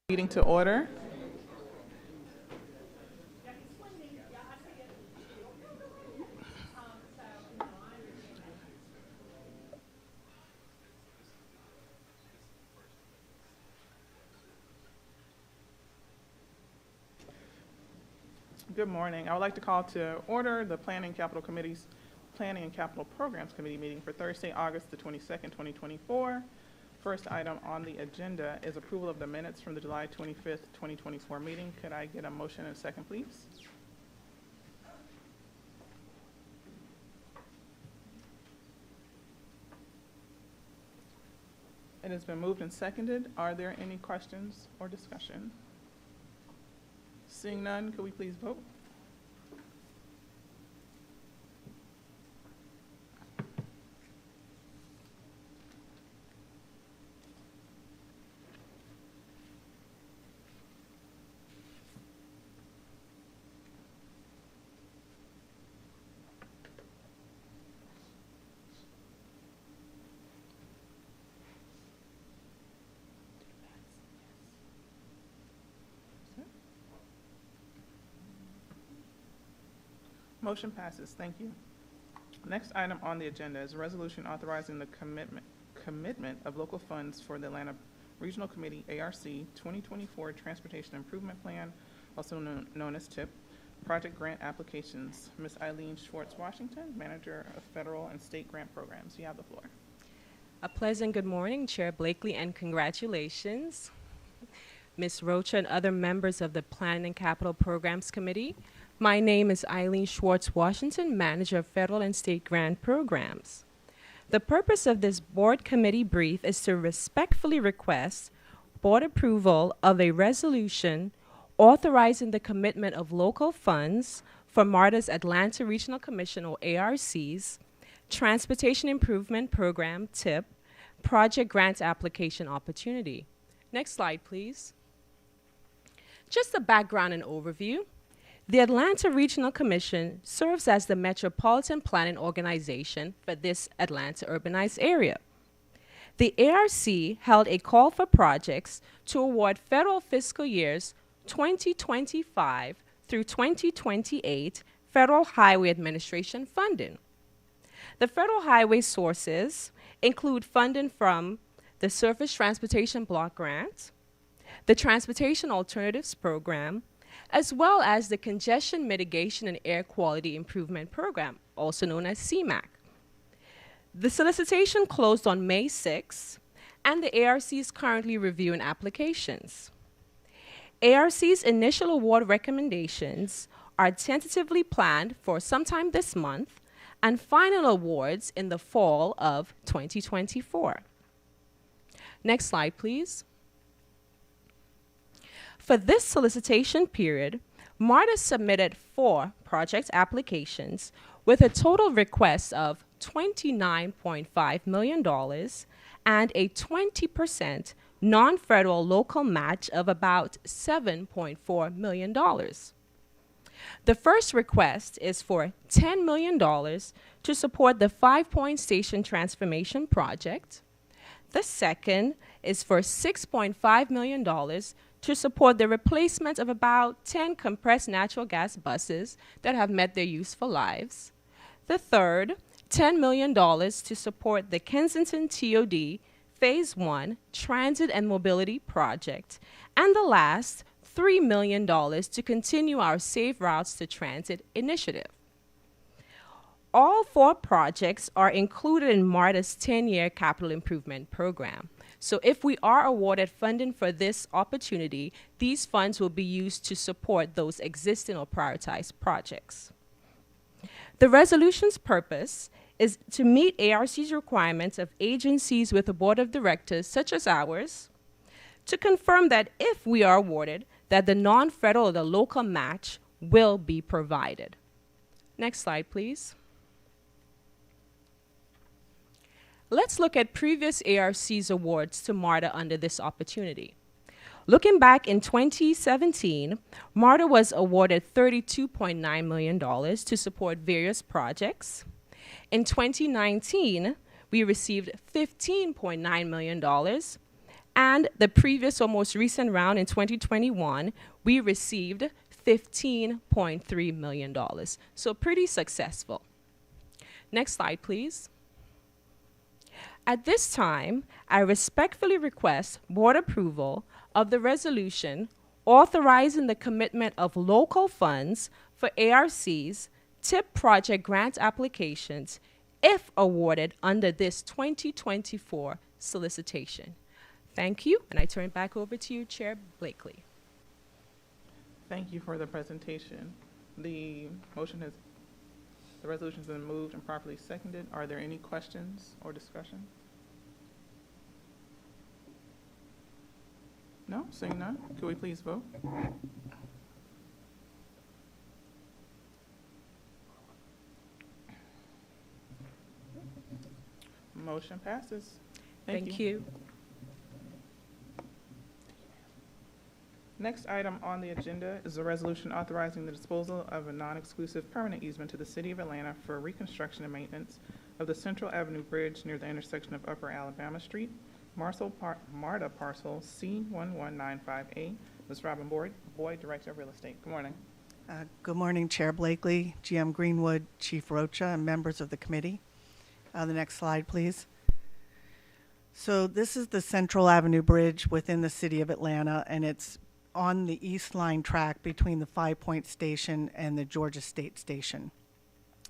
Meeting to order. Good morning. I would like to call to order the Planning and Capital Programs Committee meeting for Thursday, August the 22nd, 2024. First item on the agenda is approval of the minutes from the July 25th, 2024 meeting. Could I get a motion and a second, please? It has been moved and seconded. Are there any questions or discussion? Seeing none, could we please vote? Motion passes. Thank you. Next item on the agenda is a resolution authorizing the commitment of local funds for the Atlanta Regional Committee ARC 2024 Transportation Improvement Plan, also known as TIP, project grant applications. Ms. Eileen Schwartz-Washington, Manager of Federal and State Grant Programs. You have the floor. A pleasant good morning, Chair Blakely, and congratulations. Ms. Rocha and other members of the Planning and Capital Programs Committee. My name is Eileen Schwartz-Washington, Manager of Federal and State Grant Programs. The purpose of this board committee brief is to respectfully request board approval of a resolution authorizing the commitment of local funds for MARTA's Atlanta Regional Commission, or ARC's, Transportation Improvement Program, TIP, project grant application opportunity. Next slide, please. Just a background and overview. The Atlanta Regional Commission serves as the metropolitan planning organization for this Atlanta urbanized area. The ARC held a call for projects to award federal fiscal years 2025 through 2028 Federal Highway Administration funding. The federal highway sources include funding from the Surface Transportation Block Grant, the Transportation Alternatives Program, as well as the Congestion Mitigation and Air Quality Improvement Program, also known as CMAQ. The solicitation closed on May 6, and the ARC is currently reviewing applications. ARC's initial award recommendations are tentatively planned for sometime this month, and final awards in the fall of 2024. Next slide, please. For this solicitation period, MARTA submitted 4 project applications with a total request of $29.5 million and a 20% non-federal local match of about $7.4 million. The first request is for $10 million to support the 5-Point Station Transformation Project. The second is for $6.5 million to support the replacement of about 10 compressed natural gas buses that have met their useful lives. The third, $10 million to support the Kensington TOD Phase 1 Transit and Mobility Project. And the last, $3 million to continue our Safe Routes to Transit initiative. All 4 projects are included in MARTA's 10-year capital improvement program. So if we are awarded funding for this opportunity, these funds will be used to support those existing or prioritized projects. The resolution's purpose is to meet ARC's requirements of agencies with a board of directors such as ours, to confirm that if we are awarded, that the non-federal or the local match will be provided. Next slide, please. Let's look at previous ARC's awards to MARTA under this opportunity. Looking back in 2017, MARTA was awarded $32.9 million to support various projects. In 2019, we received $15.9 million, And the previous or most recent round in 2021, we received $15.3 million. So pretty successful. Next slide, please. At this time, I respectfully request board approval of the resolution authorizing the commitment of local funds for ARC's TIP project grant applications if awarded under this 2024 solicitation. Thank you, and I turn it back over to you, Chair Blakely. Thank you for the presentation. The resolution's been moved and properly seconded. Are there any questions or discussion? No, seeing none, could we please vote? Motion passes. Thank you. Next item on the agenda is a resolution authorizing the disposal of a non-exclusive permanent easement to the City of Atlanta for reconstruction and maintenance of the Central Avenue Bridge near the intersection of Upper Alabama Street, Marta parcel C1195A. Ms. Robin Boyd, Director of Real Estate. Good morning. Good morning, Chair Blakely, GM Greenwood, Chief Rocha, and members of the committee. The next slide, please. So this is the Central Avenue Bridge within the City of Atlanta, and it's on the East Line track between the 5 Point Station and the Georgia State Station.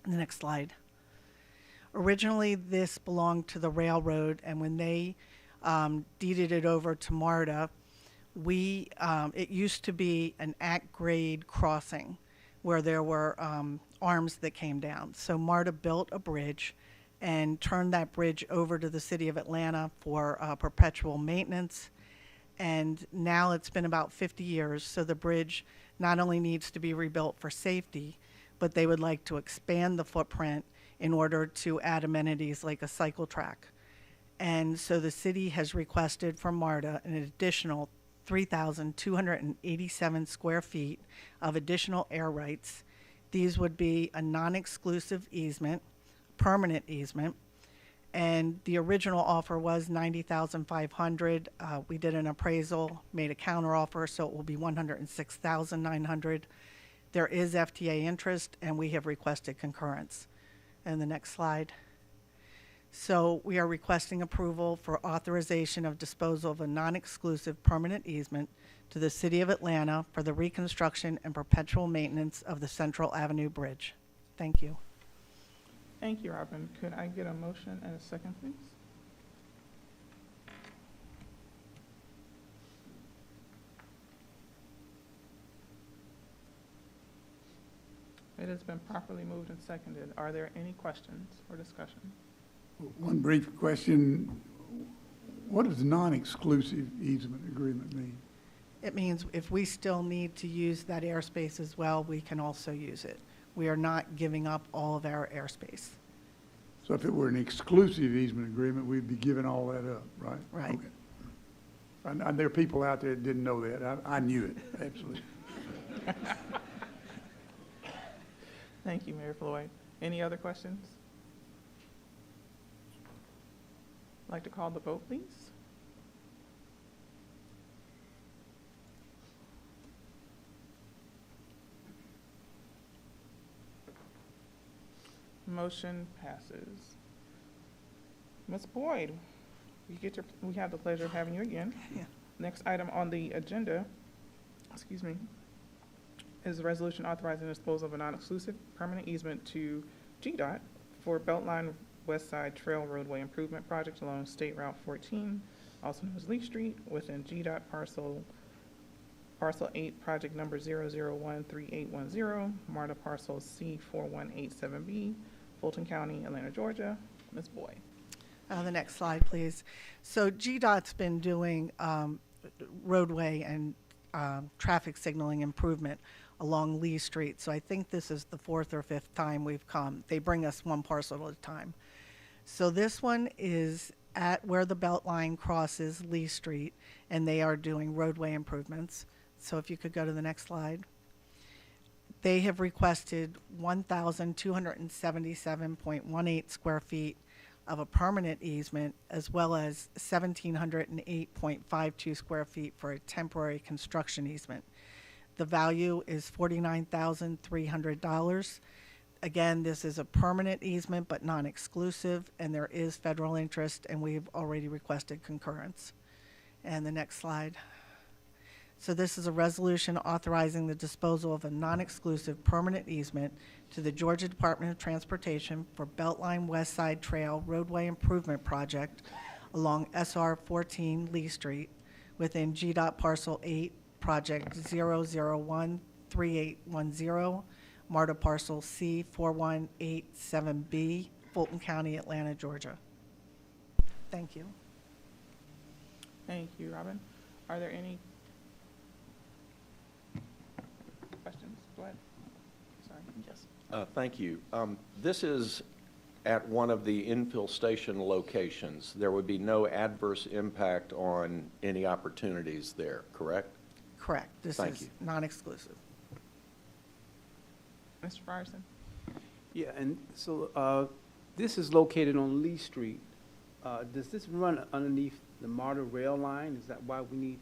The next slide. Originally, this belonged to the railroad, and when they deeded it over to Marta, it used to be an at-grade crossing where there were arms that came down. So Marta built a bridge and turned that bridge over to the City of Atlanta for perpetual maintenance. And now it's been about 50 years, so the bridge not only needs to be rebuilt for safety, but they would like to expand the footprint in order to add amenities like a cycle track. And so the city has requested from Marta an additional 3,287 square feet of additional air rights. These would be a non-exclusive easement, permanent easement, and the original offer was $90,500. We did an appraisal, made a counteroffer, so it will be $106,900. There is FTA interest, and we have requested concurrence. And the next slide. So we are requesting approval for authorization of disposal of a non-exclusive permanent easement to the City of Atlanta for the reconstruction and perpetual maintenance of the Central Avenue Bridge. Thank you. Thank you, Robin. Could I get a motion and a second, please? It has been properly moved and seconded. Are there any questions or discussion? One brief question. What does non-exclusive easement agreement mean? It means if we still need to use that airspace as well, we can also use it. We are not giving up all of our airspace. So if it were an exclusive easement agreement, we'd be giving all that up, right? Right. Okay. And there are people out there that didn't know that. I knew it, absolutely. Thank you, Mayor Floyd. Any other questions? I'd like to call the vote, please. Motion passes. Ms. Boyd, we have the pleasure of having you again. Yeah. Next item on the agenda, is a resolution authorizing the disposal of a non-exclusive permanent easement to GDOT for Beltline West Side Trail Roadway Improvement Project along State Route 14, also known as Lee Street, within GDOT Parcel 8, project number 0013810, Marta parcel C4187B, Fulton County, Atlanta, Georgia. Ms. Boyd. The next slide, please. So GDOT's been doing roadway and traffic signaling improvement along Lee Street. So I think this is the 4th or 5th time we've come. They bring us one parcel at a time. So this one is at where the Beltline crosses Lee Street, and they are doing roadway improvements. So if you could go to the next slide. They have requested 1,277.18 square feet of a permanent easement, as well as 1,708.52 square feet for a temporary construction easement. The value is $49,300. Again, this is a permanent easement but non-exclusive, and there is federal interest, and we've already requested concurrence. And the next slide. So this is a resolution authorizing the disposal of a non-exclusive permanent easement to the Georgia Department of Transportation for Beltline West Side Trail roadway improvement project along SR 14 Lee Street within GDOT Parcel 8, Project 0013810, Marta Parcel C4187B, Fulton County, Atlanta, Georgia. Thank you. Thank you, Robin. Are there any questions? Go ahead. Sorry. Yes. Thank you. This is at one of the infill station locations. There would be no adverse impact on any opportunities there, correct? Correct. This Thank is you. non-exclusive. Mr. Frierson? Yeah, and so this is located on Lee Street. Does this run underneath the Marta rail line? Is that why we need?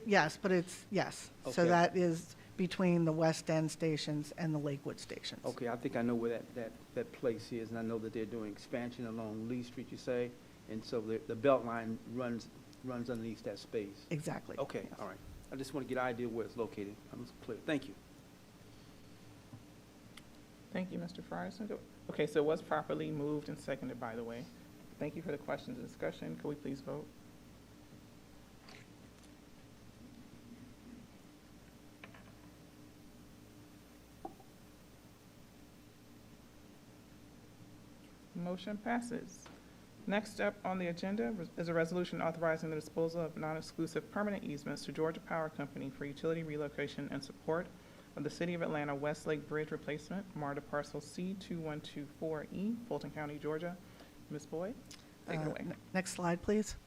Yes, but it's, yes. So Okay. that is between the West End stations and the Lakewood stations. Okay, I think I know where that place is, and I know that they're doing expansion along Lee Street, you say, and so the Beltline runs underneath that space. Exactly. Okay, all right. I just want to get an idea where it's located. I'm clear. Thank you. Thank you, Mr. Frierson. Okay, so it was properly moved and seconded, by the way. Thank you for the questions and discussion. Could we please vote? Motion passes. Next up on the agenda is a resolution authorizing the disposal of non-exclusive permanent easements to Georgia Power Company for utility relocation and support of the City of Atlanta Westlake Bridge Replacement, Marta Parcel C2124E, Fulton County, Georgia. Ms. Boyd, take it away. Next slide, please.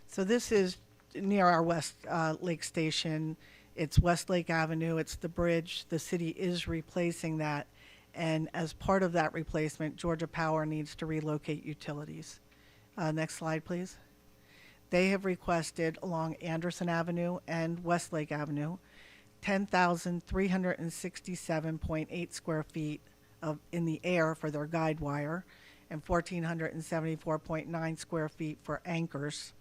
So this is near our West Lake Station. It's Westlake Avenue. It's the bridge. The city is replacing that. And as part of that replacement, Georgia Power needs to relocate utilities. Next slide, please. They have requested along Anderson Avenue and Westlake Avenue 10,367.8 square feet in the air for their guide wire and 1,474.9 square feet for anchors.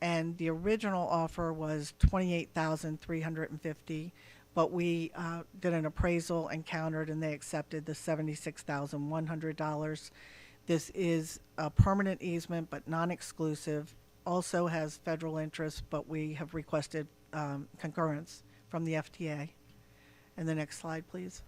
And the original offer was 28,350, but we did an appraisal and countered, and they accepted the $76,100. This is a permanent easement, but non-exclusive. Also has federal interest, but we have requested concurrence from the FTA. And the next slide, please.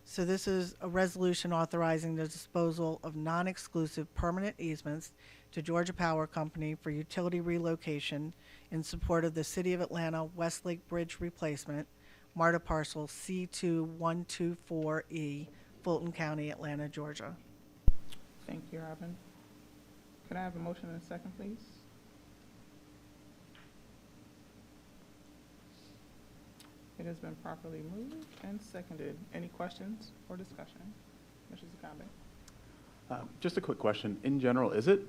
So this is a resolution authorizing the disposal of non-exclusive permanent easements to Georgia Power Company for utility relocation in support of the City of Atlanta Westlake Bridge Replacement, Marta Parcel C2124E, Fulton County, Atlanta, Georgia. Thank you, Robin. Could I have a motion and a second, please? It has been properly moved and seconded. Any questions or discussion? Mr. Zakabe? Just a quick question. In general, is it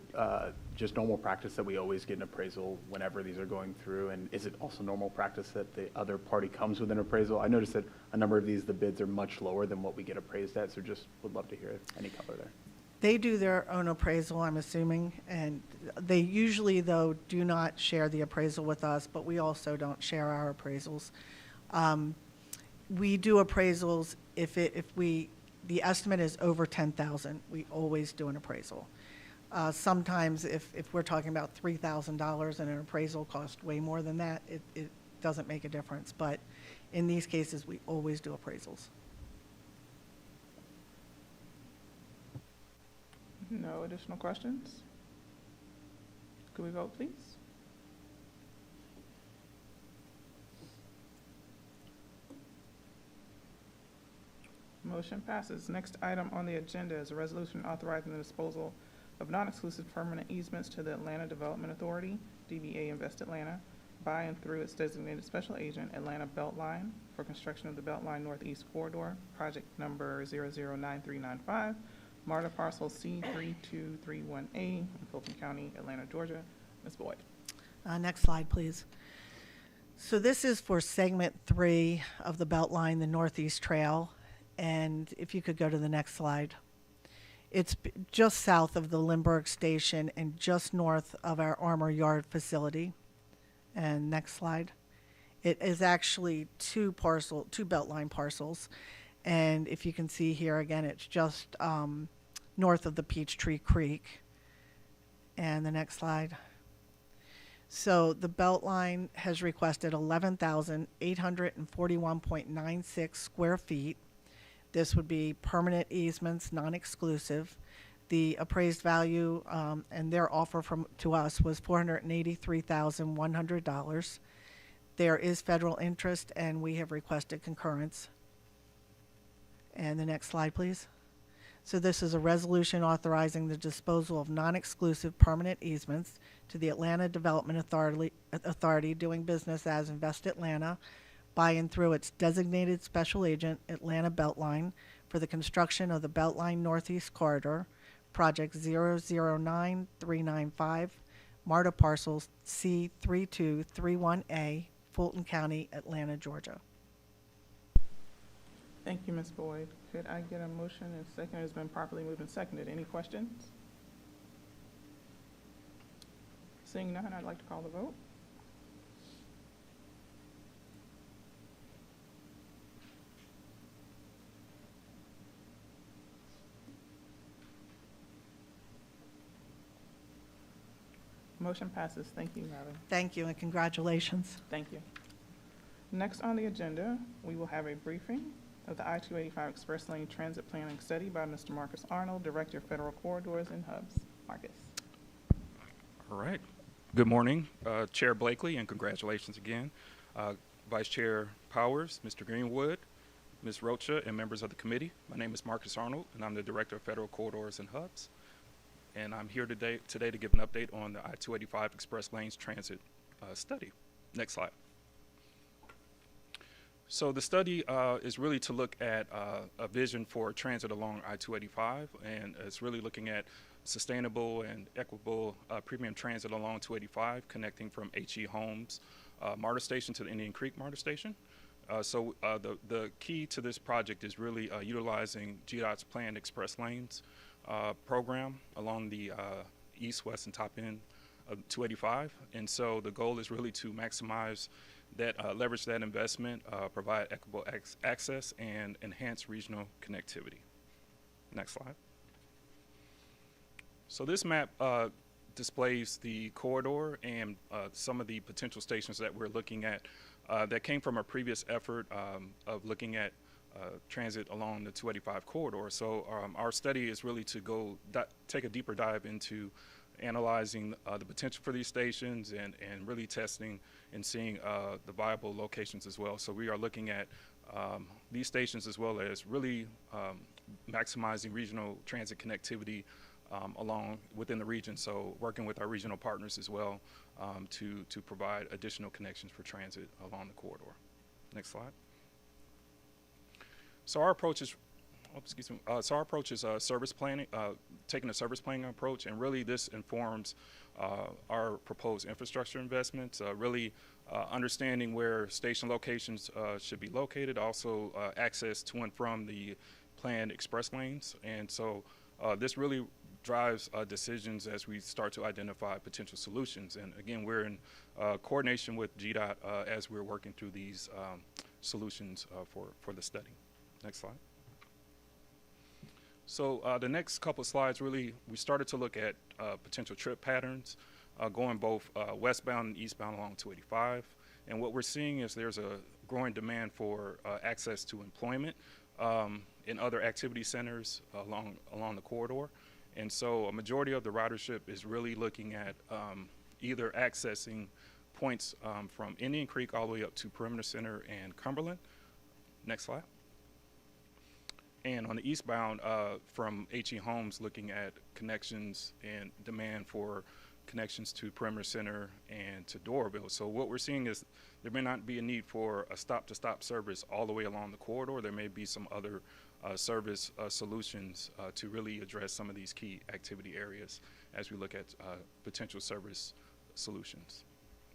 just normal practice that we always get an appraisal whenever these are going through? And is it also normal practice that the other party comes with an appraisal? I noticed that a number of these, the bids are much lower than what we get appraised at, so just would love to hear any color there. They do their own appraisal, I'm assuming, and they usually, though, do not share the appraisal with us, but we also don't share our appraisals. We do appraisals if the estimate is over 10,000, we always do an appraisal. Sometimes if we're talking about $3,000 and an appraisal costs way more than that, it doesn't make a difference. But in these cases, we always do appraisals. No additional questions? Could we vote, please? Motion passes. Next item on the agenda is a resolution authorizing the disposal of non-exclusive permanent easements to the Atlanta Development Authority, DBA Invest Atlanta, by and through its designated special agent, Atlanta Beltline, for construction of the Beltline Northeast Corridor, project number 009395, Marta parcel C3231A in Fulton County, Atlanta, Georgia. Ms. Boyd. Next slide, please. So this is for segment 3 of the Beltline, the Northeast Trail. And if you could go to the next slide. It's just south of the Lindbergh Station and just north of our Armor Yard facility. And next slide. It is actually two Beltline parcels. And if you can see here again, it's just north of the Peachtree Creek. And the next slide. So the Beltline has requested 11,841.96 square feet. This would be permanent easements, non-exclusive. The appraised value and their offer to us was $483,100. There is federal interest, and we have requested concurrence. And the next slide, please. So this is a resolution authorizing the disposal of non-exclusive permanent easements to the Atlanta Development Authority doing business as Invest Atlanta by and through its designated special agent, Atlanta Beltline, for the construction of the Beltline Northeast Corridor, Project 009395, Marta parcels C3231A, Fulton County, Atlanta, Georgia. Thank you, Ms. Boyd. Could I get a motion and second? It has been properly moved and seconded. Any questions? Seeing none, I'd like to call the vote. Motion passes. Thank you, Madam. Thank you and congratulations. Thank you. Next on the agenda, we will have a briefing of the I-285 Express Lane Transit Planning Study by Mr. Marcus Arnold, Director of Federal Corridors and Hubs. Marcus. All right. Good morning, Chair Blakely, and congratulations again. Vice Chair Powers, Mr. Greenwood, Ms. Rocha, and members of the committee. My name is Marcus Arnold, and I'm the Director of Federal Corridors and Hubs. And I'm here today to give an update on the I-285 Express Lanes Transit study. Next slide. So the study is really to look at a vision for transit along I-285, and it's really looking at sustainable and equitable premium transit along 285, connecting from H.E. Holmes MARTA Station to the Indian Creek MARTA Station. So the key to this project is really utilizing GDOT's planned express lanes program along the east, west, and top end of 285. And so the goal is really to maximize that, leverage that investment, provide equitable access, and enhance regional connectivity. Next slide. So this map displays the corridor and some of the potential stations that we're looking at that came from a previous effort of looking at transit along the 285 corridor. So our study is really to go take a deeper dive into analyzing the potential for these stations and really testing and seeing the viable locations as well. So we are looking at these stations as well as really maximizing regional transit connectivity along within the region. So working with our regional partners as well to provide additional connections for transit along the corridor. Next slide. So our approach is, service planning, taking a service planning approach, and really this informs our proposed infrastructure investments, really understanding where station locations should be located, also access to and from the planned express lanes. And so this really drives decisions as we start to identify potential solutions. And again, we're in coordination with GDOT as we're working through these solutions for the study. Next slide. So the next couple of slides, really, we started to look at potential trip patterns going both westbound and eastbound along 285. And what we're seeing is there's a growing demand for access to employment in other activity centers along the corridor. And so a majority of the ridership is really looking at either accessing points from Indian Creek all the way up to Perimeter Center and Cumberland. Next slide. And on the eastbound, from H.E. Holmes, looking at connections and demand for connections to Perimeter Center and to Doraville. So what we're seeing is there may not be a need for a stop-to-stop service all the way along the corridor. There may be some other service solutions to really address some of these key activity areas as we look at potential service solutions.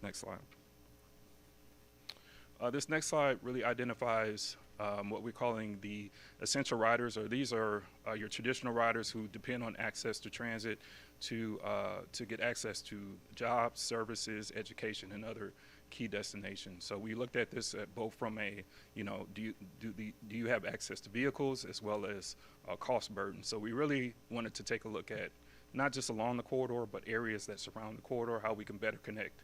Next slide. This next slide really identifies what we're calling the essential riders, or these are your traditional riders who depend on access to transit to get access to jobs, services, education, and other key destinations. So we looked at this at both from a, do you have access to vehicles as well as cost burden. So we really wanted to take a look at not just along the corridor, but areas that surround the corridor, how we can better connect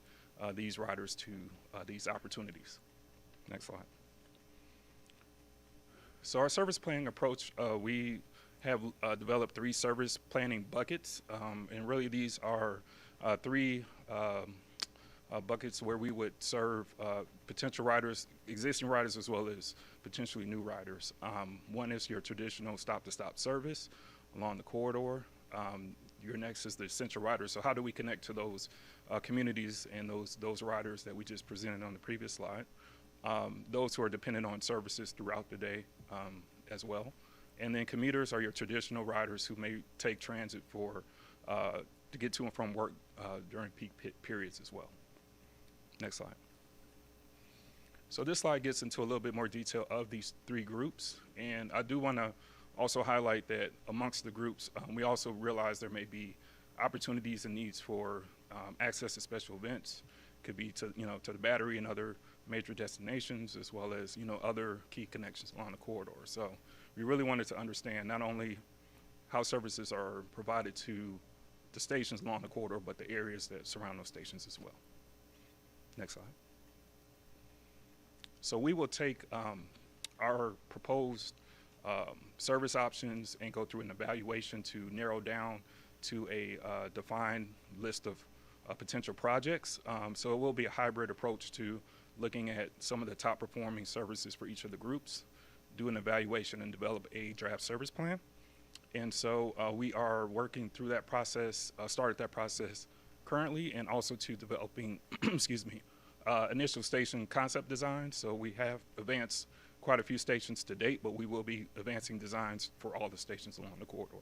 these riders to these opportunities. Next slide. So our service planning approach, we have developed 3 service planning buckets, and really these are 3 buckets where we would serve potential riders, existing riders, as well as potentially new riders. One is your traditional stop-to-stop service along the corridor. Your next is the essential riders. So how do we connect to those communities and those riders that we just presented on the previous slide? Those who are dependent on services throughout the day as well. And then commuters are your traditional riders who may take transit to get to and from work during peak periods as well. Next slide. So this slide gets into a little bit more detail of these 3 groups. And I do want to also highlight that amongst the groups, we also realize there may be opportunities and needs for access to special events. Could be to the Battery and other major destinations, as well as other key connections along the corridor. So we really wanted to understand not only how services are provided to the stations along the corridor, but the areas that surround those stations as well. Next slide. So we will take our proposed service options and go through an evaluation to narrow down to a defined list of potential projects. So it will be a hybrid approach to looking at some of the top performing services for each of the groups, do an evaluation, and develop a draft service plan. And so we are working through that process, started that process currently, and also to developing, excuse me, initial station concept designs. So we have advanced quite a few stations to date, but we will be advancing designs for all the stations along the corridor.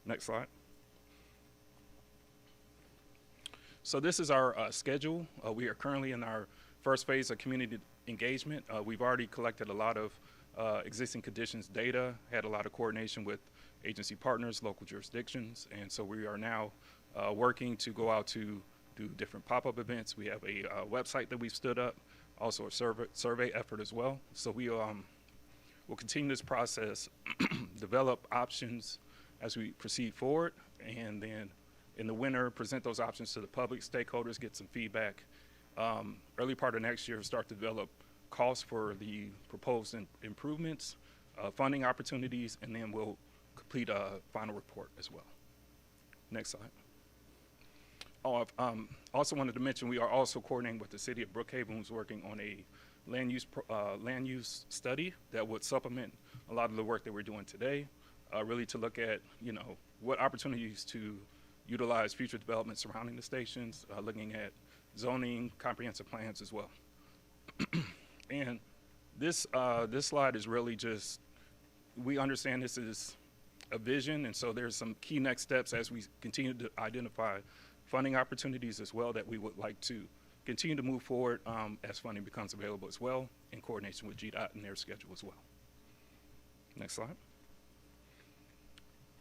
Next slide. So this is our schedule. We are currently in our first phase of community engagement. We've already collected a lot of existing conditions data, had a lot of coordination with agency partners, local jurisdictions, and so we are now working to go out to do different pop-up events. We have a website that we've stood up, also a survey effort as well. So we will continue this process, develop options as we proceed forward, and then in the winter, present those options to the public, stakeholders, get some feedback. Early part of next year, start to develop costs for the proposed improvements, funding opportunities, and then we'll complete a final report as well. Next slide. Oh, I've also wanted to mention we are also coordinating with the city of Brookhaven, who's working on a land use study that would supplement a lot of the work that we're doing today, really to look at, what opportunities to utilize future development surrounding the stations, looking at zoning, comprehensive plans as well. And this slide is really just, we understand this is a vision, and so there's some key next steps as we continue to identify funding opportunities as well that we would like to continue to move forward as funding becomes available as well, in coordination with GDOT and their schedule as well. Next slide.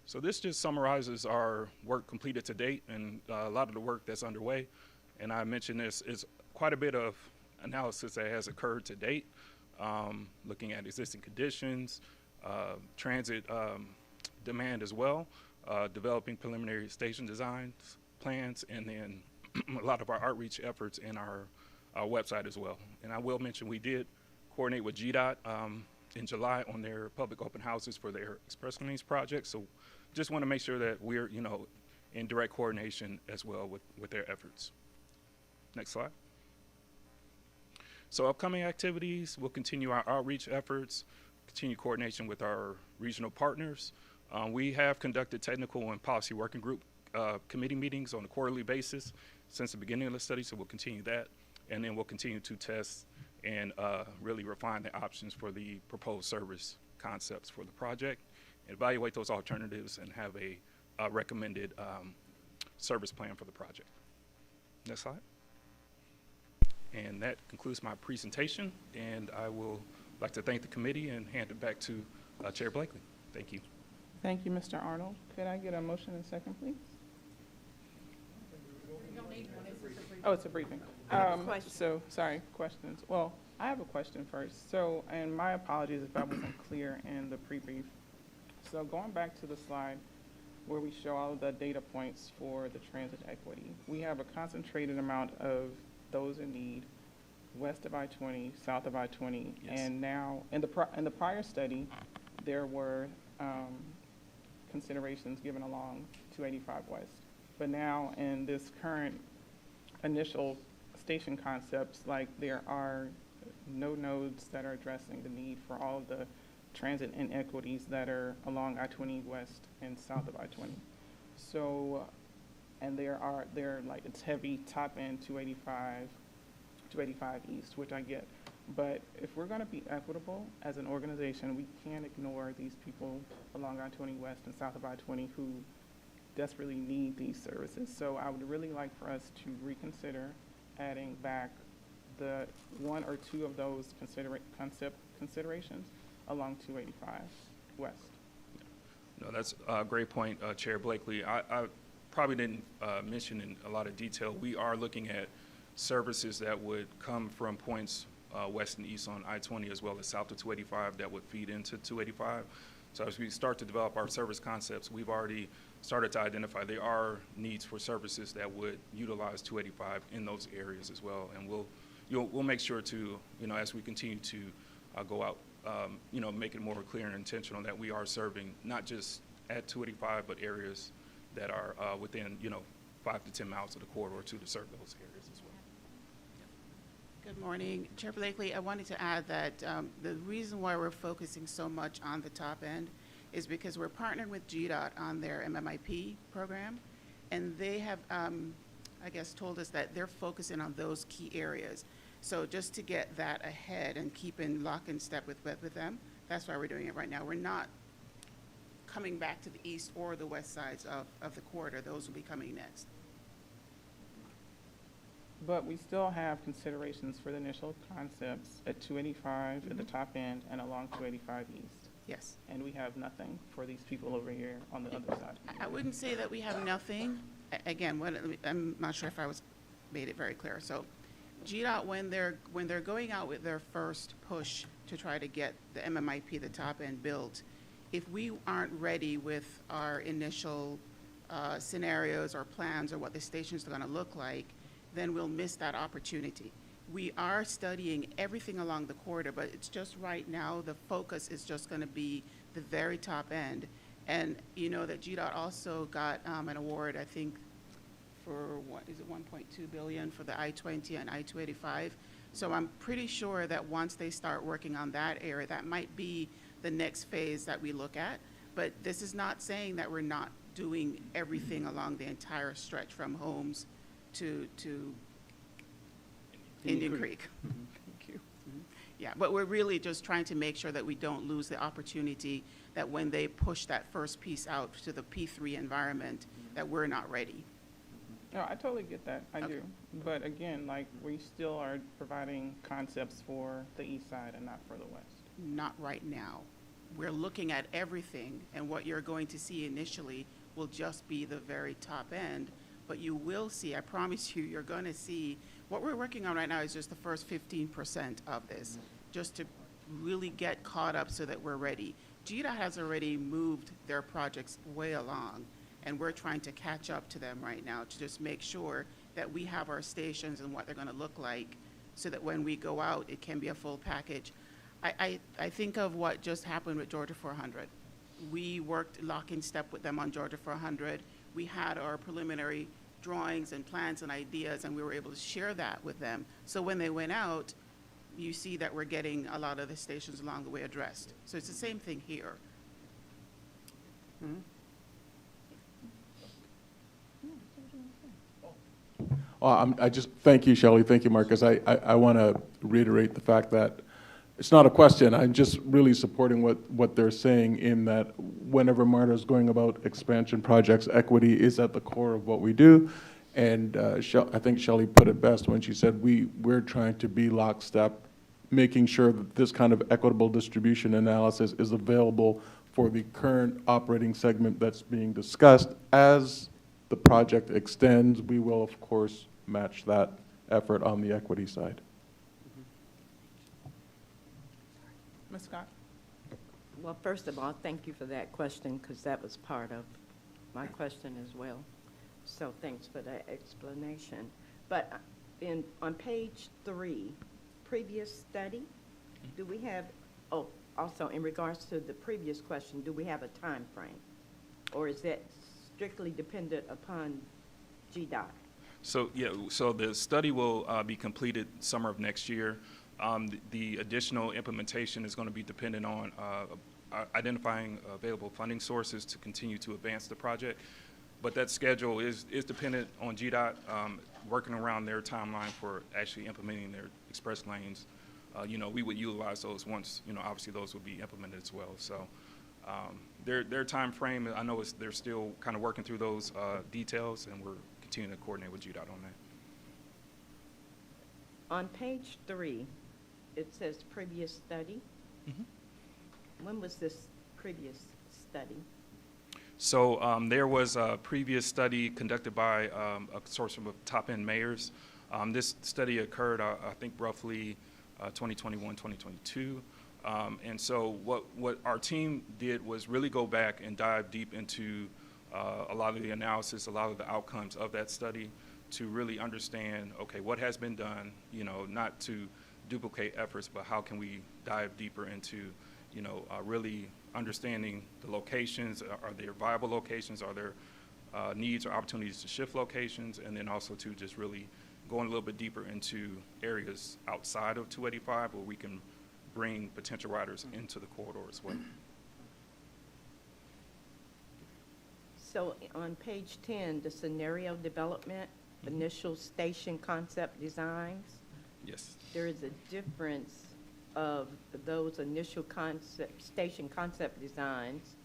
So this just summarizes our work completed to date and a lot of the work that's underway. And I mentioned this is quite a bit of analysis that has occurred to date, looking at existing conditions, transit demand as well, developing preliminary station designs, plans, and then a lot of our outreach efforts in our website as well. And I will mention we did coordinate with GDOT in July on their public open houses for their express lanes project. So just want to make sure that we're, in direct coordination as well with their efforts. Next slide. So upcoming activities, we'll continue our outreach efforts, continue coordination with our regional partners. We have conducted technical and policy working group committee meetings on a quarterly basis since the beginning of the study, so we'll continue that. And then we'll continue to test and really refine the options for the proposed service concepts for the project, evaluate those alternatives, and have a recommended service plan for the project. Next slide. And that concludes my presentation, and I will like to thank the committee and hand it back to Chair Blakely. Thank you. Thank you, Mr. Arnold. Could I get a motion and second, please? Oh, it's a briefing. So, sorry, questions. Well, I have a question first. So, and my apologies if I wasn't clear in the pre-brief. So going back to the slide where we show all of the data points for the transit equity, we have a concentrated amount of those in need west of I-20, south of I-20, Yes. and now in the prior study, there were considerations given along 285 West. But now in this current initial station concepts, like there are no nodes that are addressing the need for all of the transit inequities that are along I-20 West and south of I-20. So, and there like it's heavy top end 285 East, which I get. But if we're going to be equitable as an organization, we can't ignore these people along I-20 West and south of I-20 who desperately need these services. So I would really like for us to reconsider adding back the one or two of those considerations along 285 West. No, that's a great point, Chair Blakely. I probably didn't mention in a lot of detail, we are looking at services that would come from points west and east on I-20 as well as south of 285 that would feed into 285. So as we start to develop our service concepts, we've already started to identify there are needs for services that would utilize 285 in those areas as well. And we'll make sure to, as we continue to go out, make it more clear and intentional that we are serving not just at 285, but areas that are within, 5 to 10 miles of the corridor to serve those areas as well. Good morning. Chair Blakely, I wanted to add that the reason why we're focusing so much on the top end is because we're partnering with GDOT on their MMIP program, and they have, I guess, told us that they're focusing on those key areas. So just to get that ahead and keep in lock and step with them, that's why we're doing it right now. We're not coming back to the east or the west sides of the corridor. Those will be coming next. But we still have considerations for the initial concepts at 285 at the top end and along 285 East. Yes. And we have nothing for these people over here on the other side. I wouldn't say that we have nothing. Again, I'm not sure if I made it very clear. So GDOT, when they're going out with their first push to try to get the MMIP, the top end, built, if we aren't ready with our initial scenarios or plans or what the stations are going to look like, then we'll miss that opportunity. We are studying everything along the corridor, but it's just right now, the focus is just going to be the very top end. And you know that GDOT also got an award, I think, for what is it, 1.2 billion for the I-20 and I-285. So I'm pretty sure that once they start working on that area, that might be the next phase that we look at. But this is not saying that we're not doing everything along the entire stretch from Holmes to Indian Creek. Thank you. Yeah, but we're really just trying to make sure that we don't lose the opportunity that when they push that first piece out to the P3 environment, that we're not ready. No, I totally get that. I do. But again, like, we still are providing concepts for the east side and not for the west. Not right now. We're looking at everything, and what you're going to see initially will just be the very top end. But you will see, I promise you, you're going to see, what we're working on right now is just the first 15% of this, just to really get caught up so that we're ready. GDOT has already moved their projects way along, and we're trying to catch up to them right now to just make sure that we have our stations and what they're going to look like so that when we go out, it can be a full package. I think of what just happened with Georgia 400. We worked lock in step with them on Georgia 400. We had our preliminary drawings and plans and ideas, and we were able to share that with them. So when they went out, you see that we're getting a lot of the stations along the way addressed. So it's the same thing here. I just, thank you, Shelley, thank you, Marcus. I want to reiterate the fact that It's not a question. I'm just really supporting what they're saying in that whenever Marta is going about expansion projects, equity is at the core of what we do. And I think Shelley put it best when she said we're trying to be lockstep, making sure that this kind of equitable distribution analysis is available for the current operating segment that's being discussed. As the project extends, we will, of course, match that effort on the equity side. Ms. Scott? Well, first of all, thank you for that question, because that was part of my question as well. So thanks for that explanation. But on page 3, previous study, do we have, also in regards to the previous question, do we have a time frame? Or is that strictly dependent upon GDOT? So, yeah, so the study will be completed summer of next year. The additional implementation is going to be dependent on identifying available funding sources to continue to advance the project. But that schedule is dependent on GDOT working around their timeline for actually implementing their express lanes. We would utilize those once, obviously those would be implemented as well. So their time frame, I know they're still kind of working through those details, and we're continuing to coordinate with GDOT on that. On page 3, it says previous study. Mm-hmm. When was this previous study? So there was a previous study conducted by a consortium of top-end mayors. This study occurred, I think, roughly 2021, 2022. And so what our team did was really go back and dive deep into a lot of the analysis, a lot of the outcomes of that study to really understand, okay, what has been done, not to duplicate efforts, but how can we dive deeper into, really understanding the locations. Are there viable locations? Are there needs or opportunities to shift locations? And then also to just really going a little bit deeper into areas outside of 285 where we can bring potential riders into the corridor as well. So on page 10, the scenario development, initial station concept designs. Yes. There is a difference of those initial station concept designs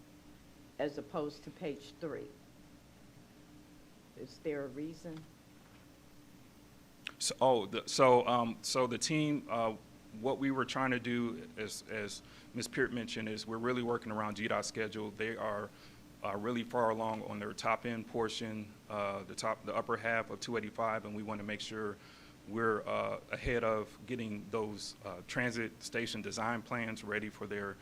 as opposed to page 3. Is there a reason? So, so the team, what we were trying to do, as Ms. Peart mentioned, is we're really working around GDOT's schedule. They are really far along on their top end portion, the upper half of 285, and we want to make sure we're ahead of getting those transit station design plans ready for their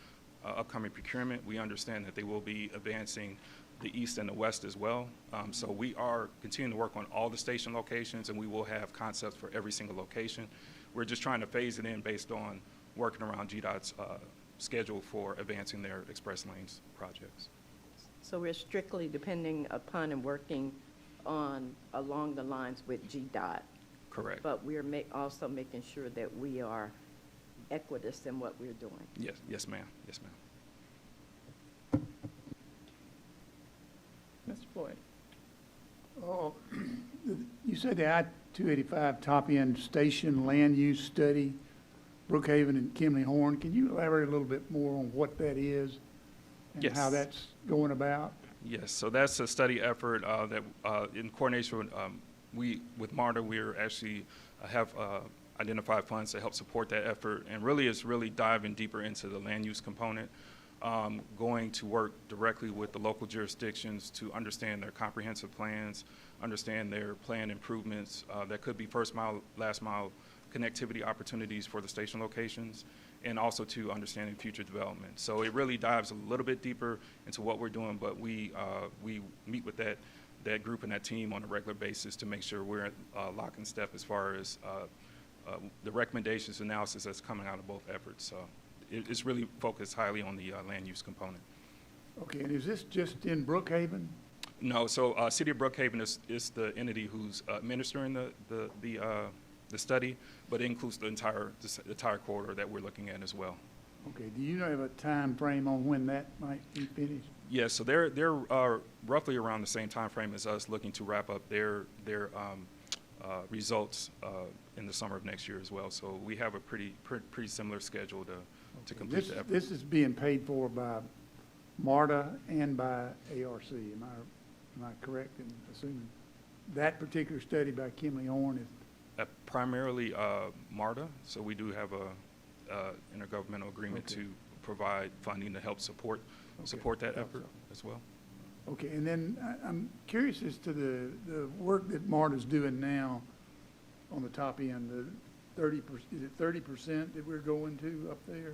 upcoming procurement. We understand that they will be advancing the east and the west as well. So we are continuing to work on all the station locations, and we will have concepts for every single location. We're just trying to phase it in based on working around GDOT's schedule for advancing their express lanes projects. So we're strictly depending upon and working on along the lines with GDOT. Correct. But we're also making sure that we are equitous in what we're doing. Yes, ma'am. Yes, ma'am. Mr. Floyd? Oh, you said the I-285 top-end station land use study, Brookhaven and Kimley Horn. Can you elaborate a little bit more on what that is and Yes. how that's going about? Yes, so that's a study effort that in coordination with with Marta, we're actually have identified funds to help support that effort, and really it's really diving deeper into the land use component, going to work directly with the local jurisdictions to understand their comprehensive plans, understand their planned improvements that could be first mile, last mile connectivity opportunities for the station locations, and also to understanding future development. So it really dives a little bit deeper into what we're doing, but we meet with that group and that team on a regular basis to make sure we're lock in step as far as the recommendations analysis that's coming out of both efforts. So it's really focused highly on the land use component. Okay, and is this just in Brookhaven? No, so City of Brookhaven is the entity who's administering the study, but it includes the entire corridor that we're looking at as well. Okay, do you have a time frame on when that might be finished? Yes, so they're roughly around the same time frame as us, looking to wrap up their results in the summer of next year as well. So we have a pretty similar schedule to complete the effort. This is being paid for by Marta and by ARC. Am I correct in assuming that particular study by Kimley Horn is? Primarily Marta. So we do have a intergovernmental agreement to provide funding to help support that effort as well. Okay, and then I'm curious as to the work that Marta's doing now on the top end, the 30%, is it 30% that we're going to up there?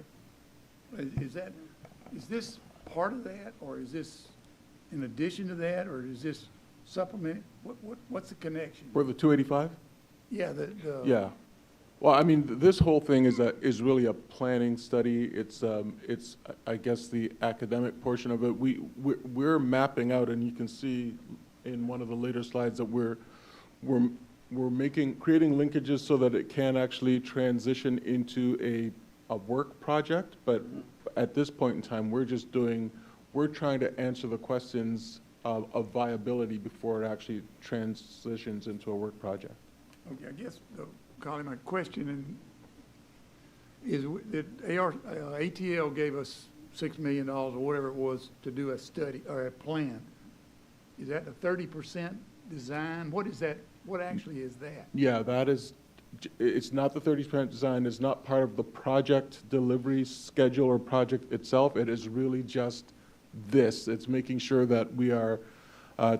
Is this part of that, or is this in addition to that, or is this supplement? What's the connection? For the 285? Yeah, Yeah. Well, I mean, this whole thing is really a planning study. It's I guess the academic portion of it. We're mapping out, and you can see in one of the later slides that we're creating linkages so that it can actually transition into a work project. But at this point in time, we're trying to answer the questions of viability before it actually transitions into a work project. Okay, I guess, Colin, my question is that ATL gave us $6 million or whatever it was to do a study or a plan. Is that the 30% design? What is that? What actually is that? Yeah, it's not the 30% design. It's not part of the project delivery schedule or project itself. It is really just this. It's making sure that we are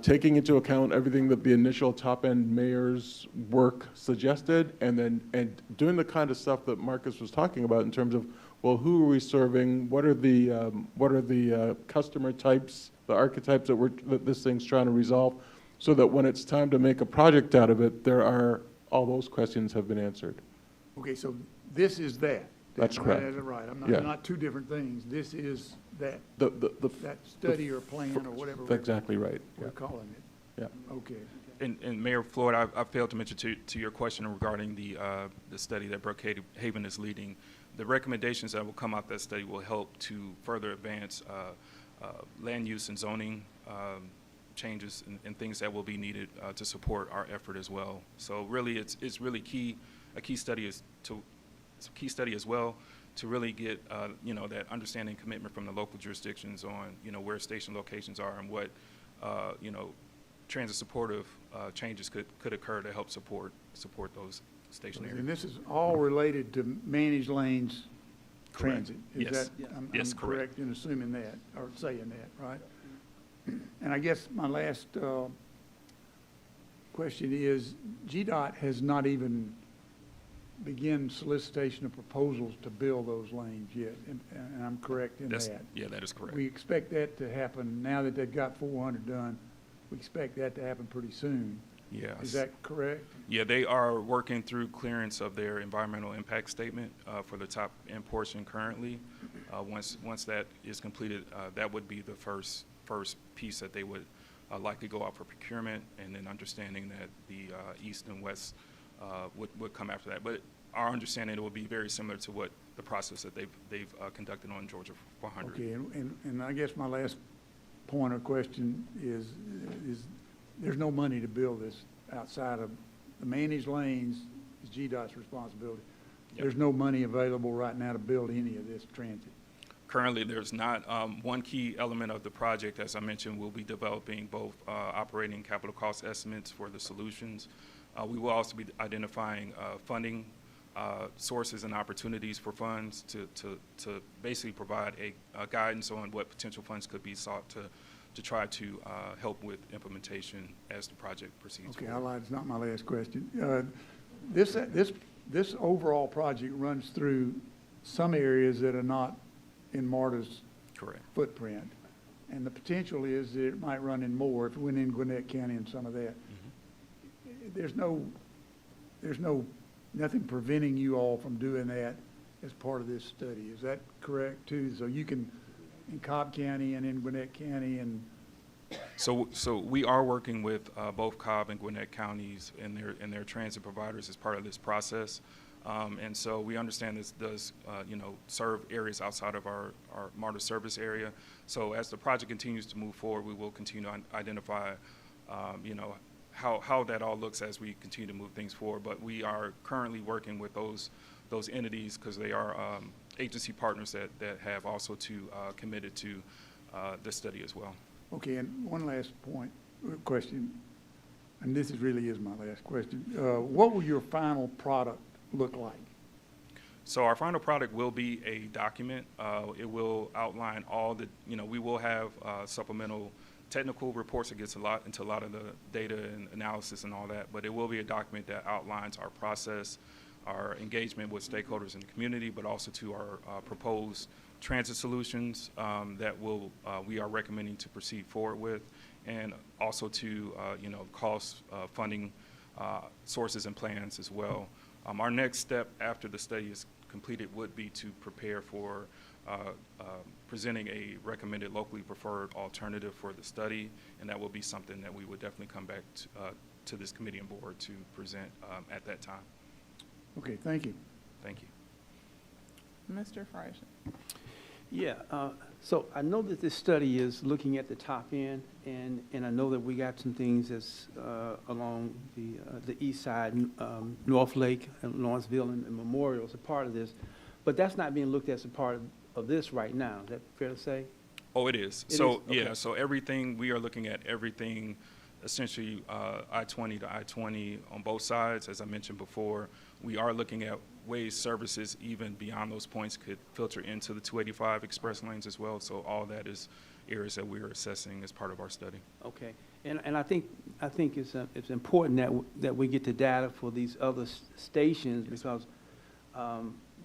taking into account everything that the initial top-end mayor's work suggested, and doing the kind of stuff that Marcus was talking about in terms of, well, who are we serving? What are the customer types, the archetypes that this thing's trying to resolve, so that when it's time to make a project out of it, all those questions have been answered. Okay, so this is that. That's correct. That's right. I'm Yeah. not two different things. This is that. That study or plan or whatever. That's exactly right. We're calling it. Yeah. Okay. And Mayor Floyd, I failed to mention to your question regarding the study that Brookhaven is leading. The recommendations that will come out of that study will help to further advance land use and zoning changes and things that will be needed to support our effort as well. So really, it's really key. A key study as well to really get that understanding commitment from the local jurisdictions on where station locations are and what transit supportive changes could occur to help support those station areas. And this is all related to managed lanes Correct. transit. Yes. I'm Yes, correct in assuming that, or saying that, right? And I guess my last question is, GDOT has not even begin solicitation of proposals to build those lanes yet, and I'm correct in that? Yeah, that is correct. We expect that to happen, now that they've got 400 done, we expect that to happen pretty soon. Yes. Is that correct? Yeah, they are working through clearance of their environmental impact statement for the top end portion currently. Once that is completed, that would be the first piece that they would likely go out for procurement, and then understanding that the east and west would come after that. But our understanding, it will be very similar to what the process that they've conducted on Georgia 400. Okay, and I guess my last point or question is there's no money to build this outside of the managed lanes is GDOT's responsibility. Yep. There's no money available right now to build any of this transit. Currently, there's not. One key element of the project, as I mentioned, we'll be developing both operating capital cost estimates for the solutions. We will also be identifying funding sources and opportunities for funds to basically provide a guidance on what potential funds could be sought to try to help with implementation as the project proceeds. Okay, I lied. It's not my last question. This overall project runs through some areas that are not in Marta's Correct. footprint, and the potential is that it might run in more if it went in Gwinnett County and some of that. Mm-hmm. There's nothing preventing you all from doing that as part of this study. Is that correct too? So you can, in Cobb County and in Gwinnett County and. So we are working with both Cobb and Gwinnett counties and their transit providers as part of this process. And so we understand this does, serve areas outside of our MARTA service area. So as the project continues to move forward, we will continue to identify, how that all looks as we continue to move things forward. But we are currently working with those entities because they are agency partners that have also committed to this study as well. Okay, and one last question, and this really is my last question. What will your final product look like? So our final product will be a document. It will outline all the, we will have supplemental technical reports that gets into a lot of the data and analysis and all that, but it will be a document that outlines our process, our engagement with stakeholders in the community, but also to our proposed transit solutions that we are recommending to proceed forward with, and also to cost funding sources and plans as well. Our next step after the study is completed would be to prepare for presenting a recommended locally preferred alternative for the study, and that will be something that we would definitely come back to this committee and board to present at that time. Okay, thank you. Thank you. Mr. Fryson. Yeah, so I know that this study is looking at the top end, and I know that we got some things that's along the east side, North Lake and Lawrenceville and Memorial as a part of this, but that's not being looked at as a part of this right now. Is that fair to say? Oh, it is. It So, is? Okay. yeah, so everything, we are looking at everything, essentially I-20 to I-20 on both sides. As I mentioned before, we are looking at ways services even beyond those points could filter into the 285 express lanes as well. So all that is areas that we are assessing as part of our study. Okay, and I think it's important that we get the data for these other stations, because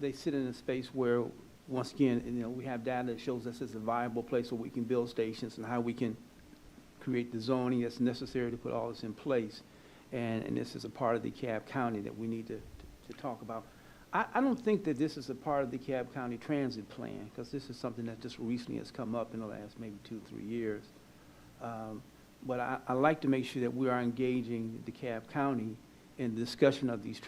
they sit in a space where, once again, we have data that shows us it's a viable place where we can build stations and how we can create the zoning that's necessary to put all this in place. And this is a part of the DeKalb County that we need to talk about. I don't think that this is a part of the DeKalb County transit plan, because this is something that just recently has come up in the last maybe 2-3 years. But I like to make sure that we are engaging DeKalb County in the discussion of these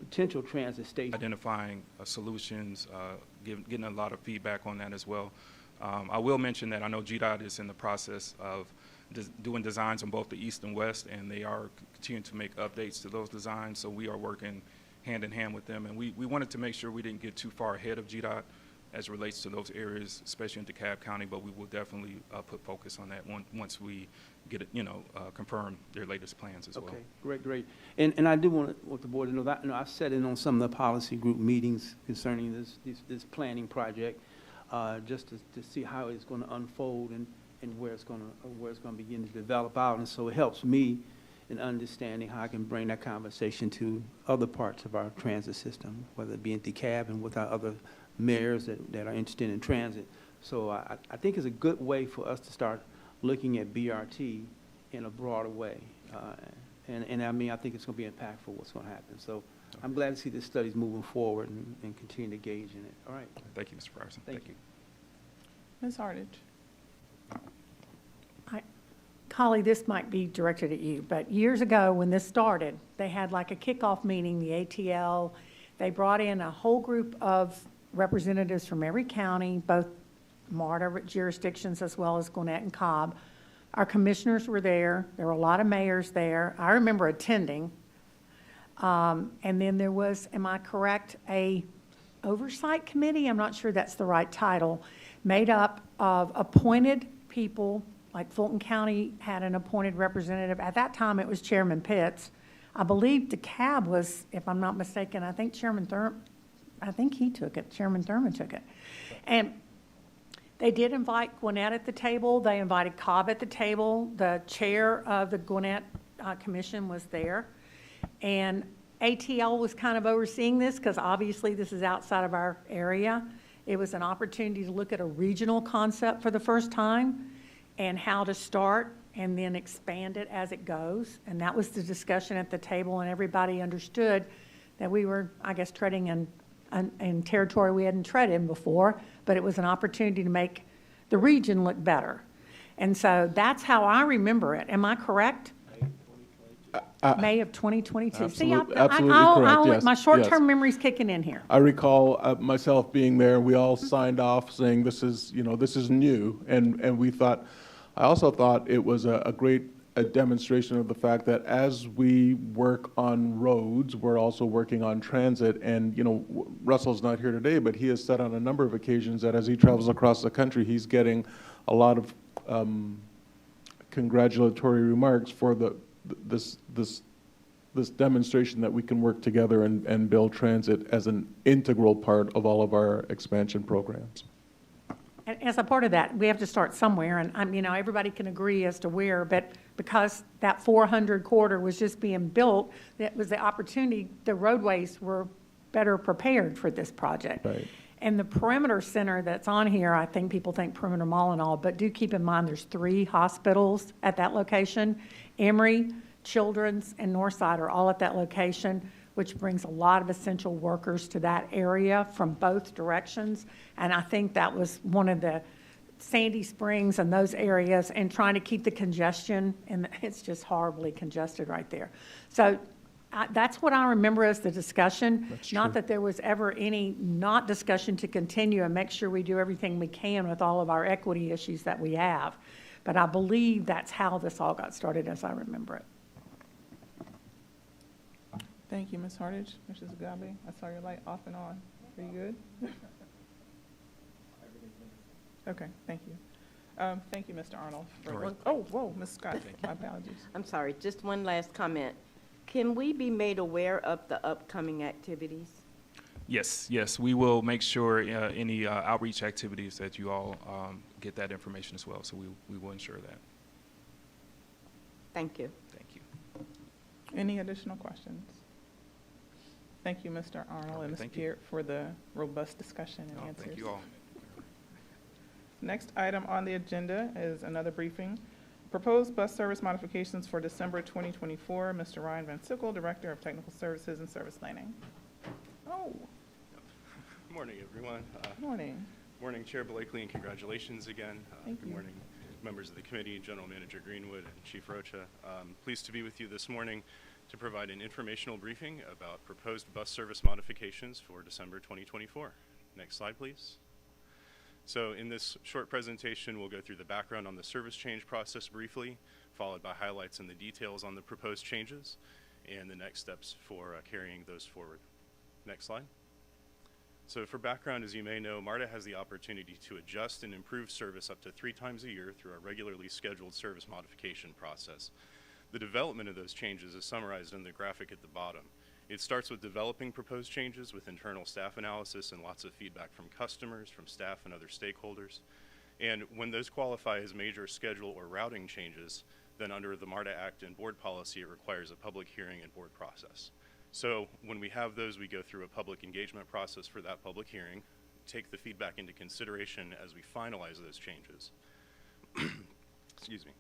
potential transit stations. Identifying solutions, getting a lot of feedback on that as well. I will mention that I know GDOT is in the process of doing designs on both the east and west, and they are continuing to make updates to those designs. So we are working hand in hand with them, and we wanted to make sure we didn't get too far ahead of GDOT as it relates to those areas, especially in DeKalb County, but we will definitely put focus on that once we get it, confirm their latest plans as well. Okay, great. And I do want the board to know that, I've sat in on some of the policy group meetings concerning this planning project, just to see how it's going to unfold and where it's going to begin to develop out. And so it helps me in understanding how I can bring that conversation to other parts of our transit system, whether it be in DeKalb and with our other mayors that are interested in transit. So I think it's a good way for us to start looking at BRT in a broader way. And I mean, I think it's going to be impactful what's going to happen. So I'm glad to see this study's moving forward and continue to engage in it. All right. Thank you, Mr. Frierson. Thank you. Ms. Hardage. Holly, this might be directed at you, but years ago when this started, they had like a kickoff meeting, the ATL. They brought in a whole group of representatives from every county, both MARTA jurisdictions as well as Gwinnett and Cobb. Our commissioners were there. There were a lot of mayors there. I remember attending. And then there was, am I correct, a oversight committee? I'm not sure that's the right title, made up of appointed people. Like Fulton County had an appointed representative. At that time, it was Chairman Pitts. I believe DeKalb was, if I'm not mistaken, I think Chairman he took it. Chairman Thurman took it. And they did invite Gwinnett at the table. They invited Cobb at the table. The chair of the Gwinnett Commission was there. And ATL was kind of overseeing this because obviously this is outside of our area. It was an opportunity to look at a regional concept for the first time and how to start and then expand it as it goes. And that was the discussion at the table, and everybody understood that we were, I guess, treading in territory we hadn't treaded in before, but it was an opportunity to make the region look better. And so that's how I remember it. Am I correct? May of 2022. Absolutely See, correct, yes, my short-term memory's kicking in here. I recall myself being there. We all signed off saying this is new, and we thought, I also thought it was a great a demonstration of the fact that as we work on roads, we're also working on transit. And, Russell's not here today, but he has said on a number of occasions that as he travels across the country, he's getting a lot of congratulatory remarks for this demonstration that we can work together and build transit as an integral part of all of our expansion programs. And as a part of that, we have to start somewhere, and everybody can agree as to where, but because that 400 corridor was just being built, that was the opportunity, the roadways were better prepared for this project. Right. And the perimeter center that's on here, I think people think perimeter mall and all, but do keep in mind there's 3 hospitals at that location. Emory, Children's, and Northside are all at that location, which brings a lot of essential workers to that area from both directions. And I think that was one of the Sandy Springs and those areas, and trying to keep the congestion, and it's just horribly congested right there. So that's what I remember as the discussion. That's not true. that there was ever any not discussion to continue and make sure we do everything we can with all of our equity issues that we have. But I believe that's how this all got started as I remember it. Thank you, Ms. Hartage. Mrs. Agabe, I saw your light off and on. Are you good? Okay, thank you. Thank you, Mr. Arnold. All right. Oh, whoa, Ms. Scott, my apologies. I'm sorry, just one last comment. Can we be made aware of the upcoming activities? Yes, we will make sure any outreach activities that you all get that information as well. So we will ensure that. Thank you. Thank you. Any additional questions? Thank you, Mr. Arnold and Ms. Thank you. Peart, for the robust discussion and answers. Thank you all. Next item on the agenda is another briefing. Proposed bus service modifications for December 2024. Mr. Ryan Van Sickle, Director of Technical Services and Service Planning. Oh, Good morning, everyone. morning. Morning, Chair Blakely, and congratulations again. Thank Good you. morning, members of the committee, General Manager Greenwood, and Chief Rocha. Pleased to be with you this morning to provide an informational briefing about proposed bus service modifications for December 2024. Next slide, please. So in this short presentation, we'll go through the background on the service change process briefly, followed by highlights and the details on the proposed changes, and the next steps for carrying those forward. Next slide. So for background, as you may know, Marta has the opportunity to adjust and improve service up to 3 times a year through a regularly scheduled service modification process. The development of those changes is summarized in the graphic at the bottom. It starts with developing proposed changes with internal staff analysis and lots of feedback from customers, from staff, and other stakeholders. And when those qualify as major schedule or routing changes, then under the MARTA Act and board policy, it requires a public hearing and board process. So when we have those, we go through a public engagement process for that public hearing, take the feedback into consideration as we finalize those changes. Excuse me.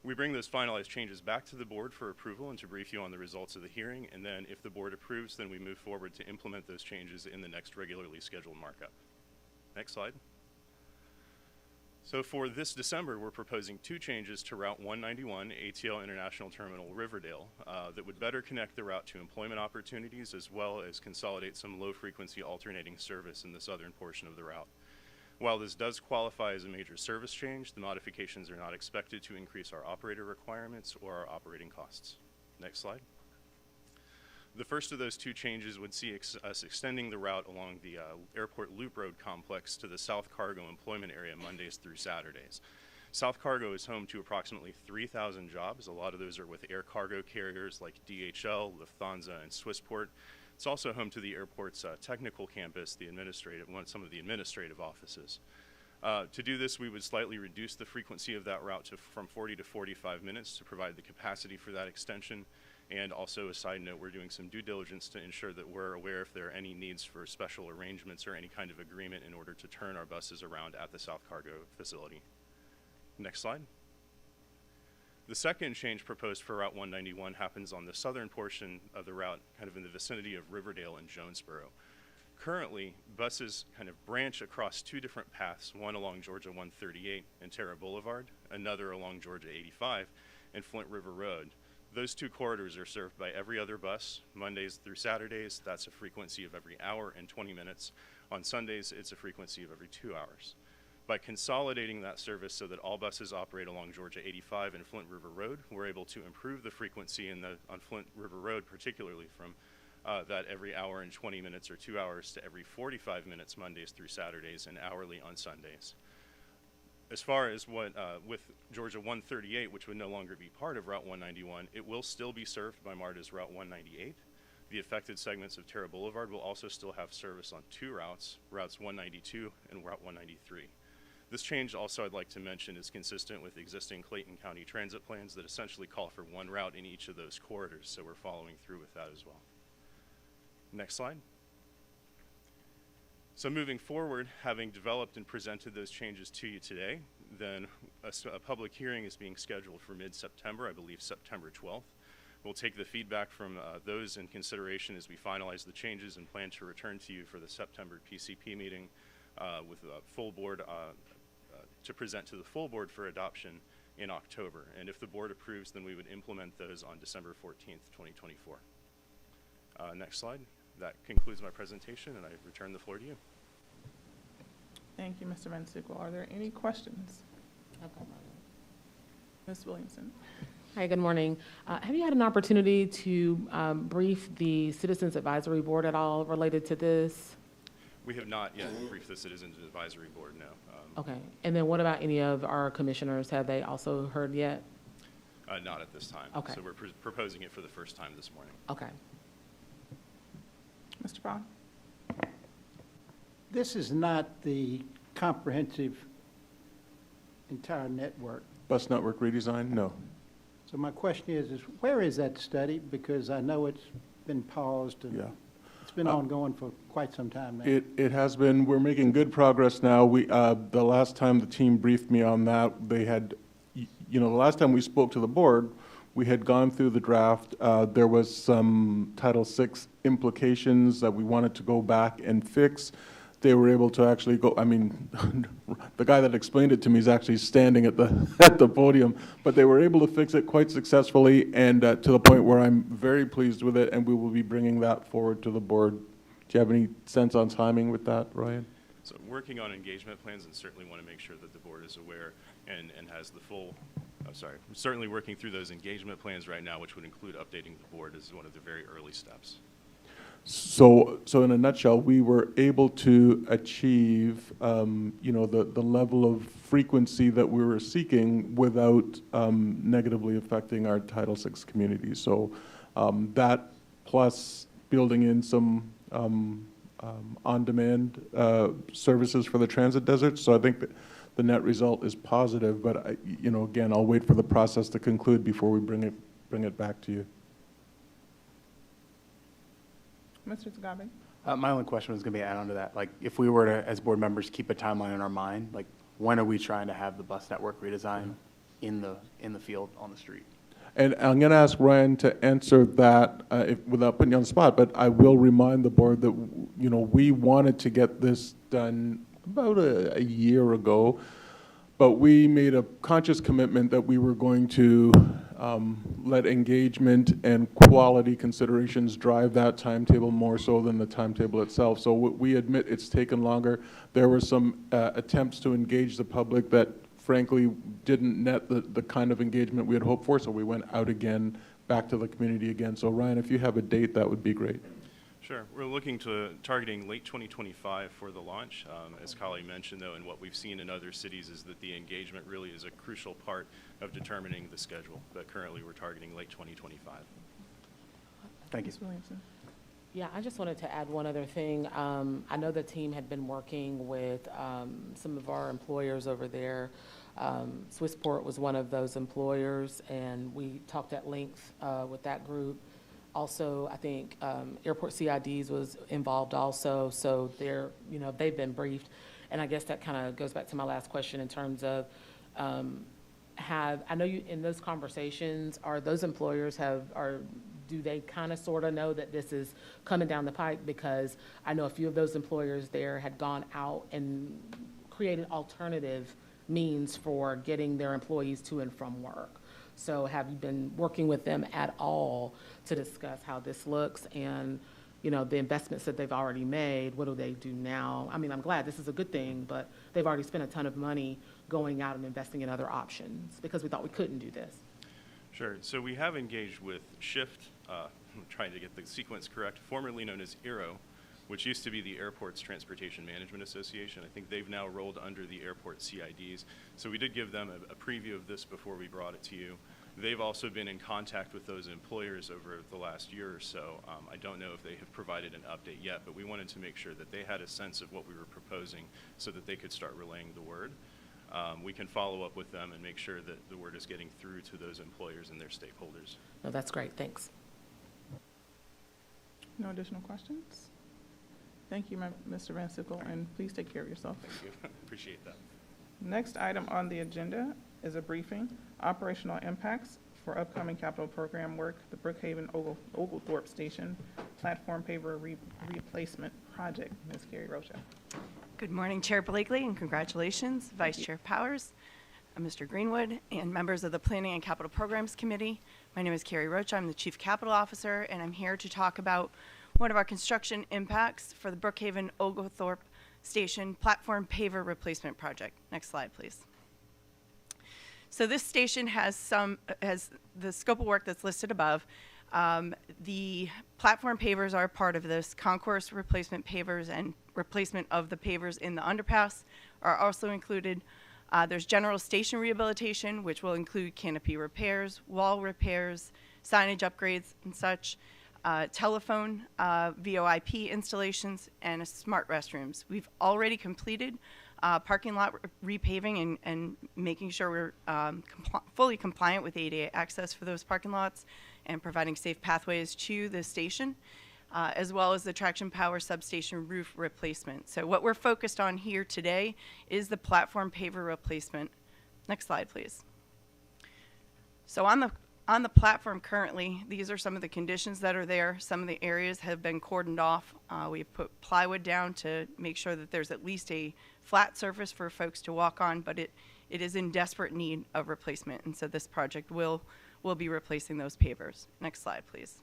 We bring those finalized changes back to the board for approval and to brief you on the results of the hearing, and then if the board approves, then we move forward to implement those changes in the next regularly scheduled markup. Next slide. So for this December, we're proposing 2 changes to Route 191, ATL International Terminal Riverdale, that would better connect the route to employment opportunities as well as consolidate some low-frequency alternating service in the southern portion of the route. While this does qualify as a major service change, the modifications are not expected to increase our operator requirements or our operating costs. Next slide. The first of those 2 changes would see us extending the route along the Airport Loop Road complex to the South Cargo employment area Mondays through Saturdays. South Cargo is home to approximately 3,000 jobs. A lot of those are with air cargo carriers like DHL, Lufthansa, and Swissport. It's also home to the airport's technical campus, some of the administrative offices. To do this, we would slightly reduce the frequency of that route from 40 to 45 minutes to provide the capacity for that extension. And also, a side note, we're doing some due diligence to ensure that we're aware if there are any needs for special arrangements or any kind of agreement in order to turn our buses around at the South Cargo facility. Next slide. The second change proposed for Route 191 happens on the southern portion of the route, kind of in the vicinity of Riverdale and Jonesboro. Currently, buses kind of branch across 2 different paths, one along Georgia 138 and Terra Boulevard, another along Georgia 85 and Flint River Road. Those 2 corridors are served by every other bus, Mondays through Saturdays. That's a frequency of every hour and 20 minutes. On Sundays, it's a frequency of every 2 hours. By consolidating that service so that all buses operate along Georgia 85 and Flint River Road, we're able to improve the frequency on Flint River Road, particularly from that every hour and 20 minutes or 2 hours to every 45 minutes Mondays through Saturdays and hourly on Sundays. As far as what with Georgia 138, which would no longer be part of Route 191, it will still be served by MARTA's Route 198. The affected segments of Terra Boulevard will also still have service on 2 routes, Routes 192 and Route 193. This change also I'd like to mention is consistent with existing Clayton County transit plans that essentially call for 1 route in each of those corridors, so we're following through with that as well. Next slide. So moving forward, having developed and presented those changes to you today, then a public hearing is being scheduled for mid-September, I believe September 12th. We'll take the feedback from those in consideration as we finalize the changes and plan to return to you for the September PCP meeting with a full board to present to the full board for adoption in October. And if the board approves, then we would implement those on December 14th, 2024. Next slide. That concludes my presentation, and I return the floor to you. Thank you, Mr. Van Sickle. Are there any questions? Ms. Williamson. Hi, good morning. Have you had an opportunity to brief the Citizens Advisory Board at all related to this? We have not yet briefed the Citizens Advisory Board, no. Okay. And then what about any of our commissioners? Have they also heard yet? Not at this time. Okay. So we're proposing it for the first time this morning. Okay. Mr. Brown? This is not the comprehensive entire network. Bus network redesign? No. So my question is where is that study? Because I know it's been paused and Yeah. it's been ongoing for quite some time now. It has been. We're making good progress now. The last time the team briefed me on that, they had, the last time we spoke to the board, we had gone through the draft. There was some Title VI implications that we wanted to go back and fix. They were able to actually go, the guy that explained it to me is actually standing at the podium, but they were able to fix it quite successfully and to the point where I'm very pleased with it, and we will be bringing that forward to the board. Do you have any sense on timing with that, Ryan? So working on engagement plans, and certainly want to make sure that the board is aware and has the full, we're certainly working through those engagement plans right now, which would include updating the board as one of the very early steps. So in a nutshell, we were able to achieve, the level of frequency that we were seeking without negatively affecting our Title VI communities. So that plus building in some on-demand services for the transit desert. So I think that the net result is positive, but again, I'll wait for the process to conclude before we bring it back to you. Mr. Tagabe? My only question was going to be add on to that. Like, if we were to, as board members, keep a timeline in our mind, like, when are we trying to have the bus network redesign in the field on the street? And I'm going to ask Ryan to answer that without putting you on the spot, but I will remind the board that, we wanted to get this done about a year ago, but we made a conscious commitment that we were going to let engagement and quality considerations drive that timetable more so than the timetable itself. So we admit it's taken longer. There were some attempts to engage the public that frankly didn't net the kind of engagement we had hoped for, so we went out again, back to the community again. So Ryan, if you have a date, that would be great. Sure. We're looking to targeting late 2025 for the launch. As Kali mentioned, though, and what we've seen in other cities is that the engagement really is a crucial part of determining the schedule. But currently, we're targeting late 2025. Thank you. Ms. Williamson? Yeah, I just wanted to add one other thing. I know the team had been working with some of our employers over there. Swissport was one of those employers, and we talked at length with that group. Also, I think Airport CIDs was involved also, so they've been briefed. And I guess that kind of goes back to my last question in terms of I know you, in those conversations, are those employers do they kind of sort of know that this is coming down the pike? Because I know a few of those employers there had gone out and created alternative means for getting their employees to and from work. So have you been working with them at all to discuss how this looks? And the investments that they've already made, what do they do now? I mean, I'm glad this is a good thing, but they've already spent a ton of money going out and investing in other options because we thought we couldn't do this. Sure. So we have engaged with Shift, I'm trying to get the sequence correct, formerly known as ERO, which used to be the Airports Transportation Management Association. I think they've now rolled under the airport CIDs. So we did give them a preview of this before we brought it to you. They've also been in contact with those employers over the last year or so. I don't know if they have provided an update yet, but we wanted to make sure that they had a sense of what we were proposing so that they could start relaying the word. We can follow up with them and make sure that the word is getting through to those employers and their stakeholders. No, that's great. Thanks. No additional questions? Thank you, Mr. Van Sickle, and please take care of yourself. Thank you. Appreciate that. Next item on the agenda is a briefing, operational impacts for upcoming capital program work, the Brookhaven Oglethorpe Station Platform Paver Replacement Project. Ms. Carrie Rocha. Good morning, Chair Blakely, and congratulations, Vice Chair Powers, Mr. Greenwood, and members of the Planning and Capital Programs Committee. My name is Carrie Rocha. I'm the Chief Capital Officer, and I'm here to talk about one of our construction impacts for the Brookhaven Oglethorpe Station Platform Paver Replacement Project. Next slide, please. So this station has the scope of work that's listed above. The platform pavers are part of this. Concourse replacement pavers and replacement of the pavers in the underpass are also included. There's general station rehabilitation, which will include canopy repairs, wall repairs, signage upgrades and such, telephone, VoIP installations, and smart restrooms. We've already completed parking lot repaving and making sure we're fully compliant with ADA access for those parking lots and providing safe pathways to the station, as well as the traction power substation roof replacement. So what we're focused on here today is the platform paver replacement. Next slide, please. So on the platform currently, these are some of the conditions that are there. Some of the areas have been cordoned off. We've put plywood down to make sure that there's at least a flat surface for folks to walk on, but it is in desperate need of replacement, and so this project will be replacing those pavers. Next slide, please.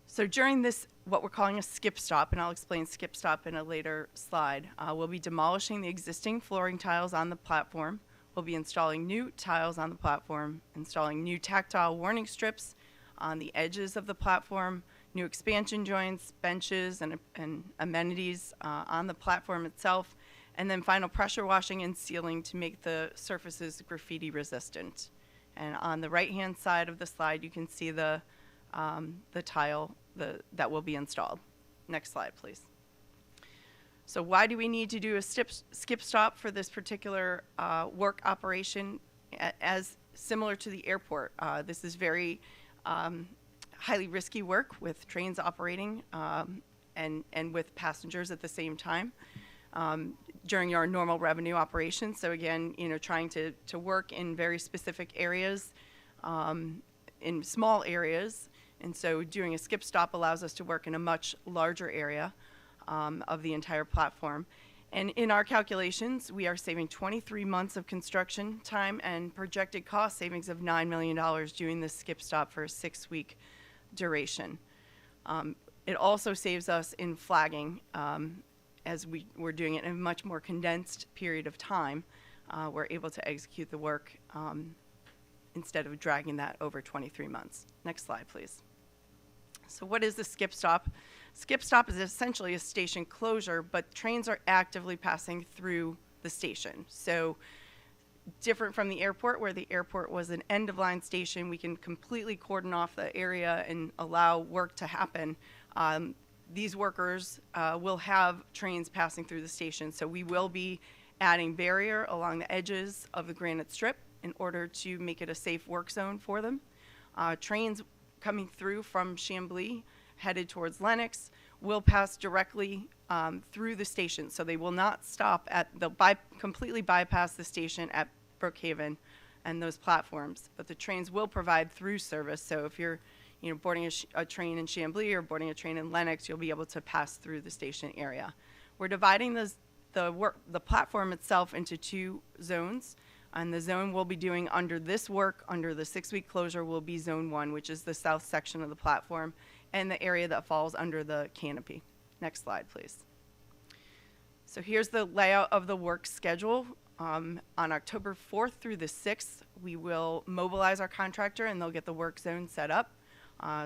So during this, what we're calling a skip stop, and I'll explain skip stop in a later slide, we'll be demolishing the existing flooring tiles on the platform. We'll be installing new tiles on the platform, installing new tactile warning strips on the edges of the platform, new expansion joints, benches, and amenities on the platform itself, and then final pressure washing and sealing to make the surfaces graffiti resistant. And on the right-hand side of the slide, you can see the tile that will be installed. Next slide, please. So why do we need to do a skip stop for this particular work operation? As similar to the airport, this is very highly risky work with trains operating and with passengers at the same time during our normal revenue operations. So again, trying to work in very specific areas, in small areas, and so doing a skip stop allows us to work in a much larger area of the entire platform. And in our calculations, we are saving 23 months of construction time and projected cost savings of $9 million doing this skip stop for a 6-week duration. It also saves us in flagging as we're doing it in a much more condensed period of time. We're able to execute the work instead of dragging that over 23 months. Next slide, please. So what is the skip stop? Skip stop is essentially a station closure, but trains are actively passing through the station. So different from the airport, where the airport was an end-of-line station, we can completely cordon off the area and allow work to happen. These workers will have trains passing through the station, so we will be adding barrier along the edges of the granite strip in order to make it a safe work zone for them. Trains coming through from Chamblee headed towards Lenox will pass directly through the station, so they will not stop they'll completely bypass the station at Brookhaven and those platforms, but the trains will provide through service. So if you're boarding a train in Chamblee or boarding a train in Lenox, you'll be able to pass through the station area. We're dividing the platform itself into 2 zones. And the zone we'll be doing under this work, under the 6-week closure, will be Zone 1, which is the south section of the platform, and the area that falls under the canopy. Next slide, please. So here's the layout of the work schedule. On October 4th through the 6th, we will mobilize our contractor and they'll get the work zone set up.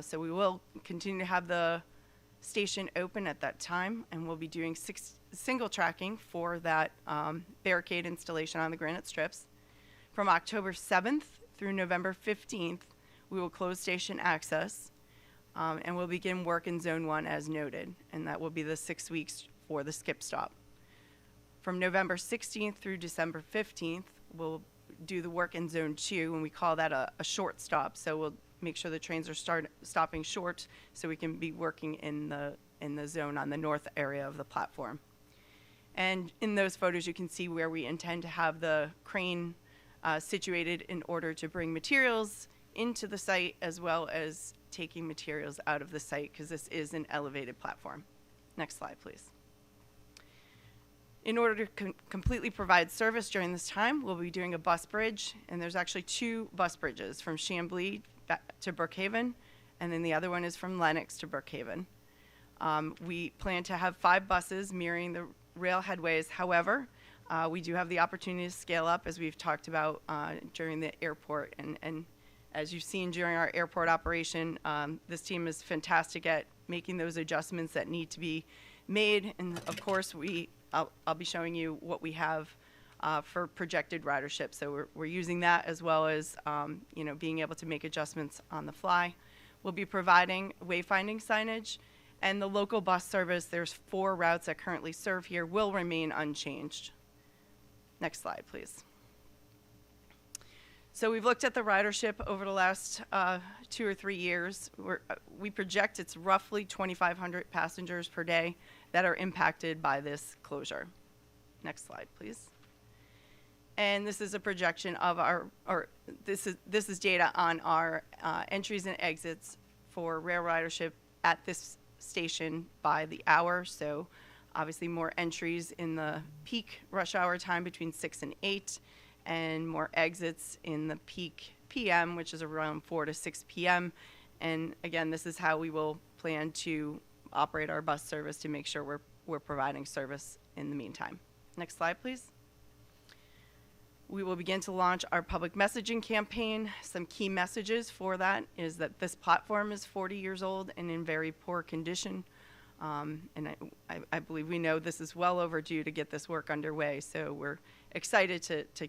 So we will continue to have the station open at that time, and we'll be doing single tracking for that barricade installation on the granite strips. From October 7th through November 15th, we will close station access, and we'll begin work in Zone 1 as noted, and that will be the 6 weeks for the skip stop. From November 16th through December 15th, we'll do the work in Zone 2, and we call that a short stop. So we'll make sure the trains are stopping short so we can be working in the zone on the north area of the platform. And in those photos, you can see where we intend to have the crane situated in order to bring materials into the site as well as taking materials out of the site, because this is an elevated platform. Next slide, please. In order to completely provide service during this time, we'll be doing a bus bridge, and there's actually 2 bus bridges from Chamblee back to Brookhaven, and then the other one is from Lenox to Brookhaven. We plan to have 5 buses mirroring the rail headways. However, we do have the opportunity to scale up, as we've talked about during the airport, and as you've seen during our airport operation, this team is fantastic at making those adjustments that need to be made, and of course I'll be showing you what we have for projected ridership. So we're using that as well as being able to make adjustments on the fly. We'll be providing wayfinding signage, and the local bus service, there's 4 routes that currently serve here, will remain unchanged. Next slide, please. So we've looked at the ridership over the last 2 or 3 years. We project it's roughly 2,500 passengers per day that are impacted by this closure. Next slide, please. And this is a projection of this is data on our entries and exits for rail ridership at this station by the hour. So obviously more entries in the peak rush hour time between 6 and 8, and more exits in the peak PM, which is around 4 to 6 PM. And again, this is how we will plan to operate our bus service to make sure we're providing service in the meantime. Next slide, please. We will begin to launch our public messaging campaign. Some key messages for that is that this platform is 40 years old and in very poor condition. And I believe we know this is well overdue to get this work underway, so we're excited to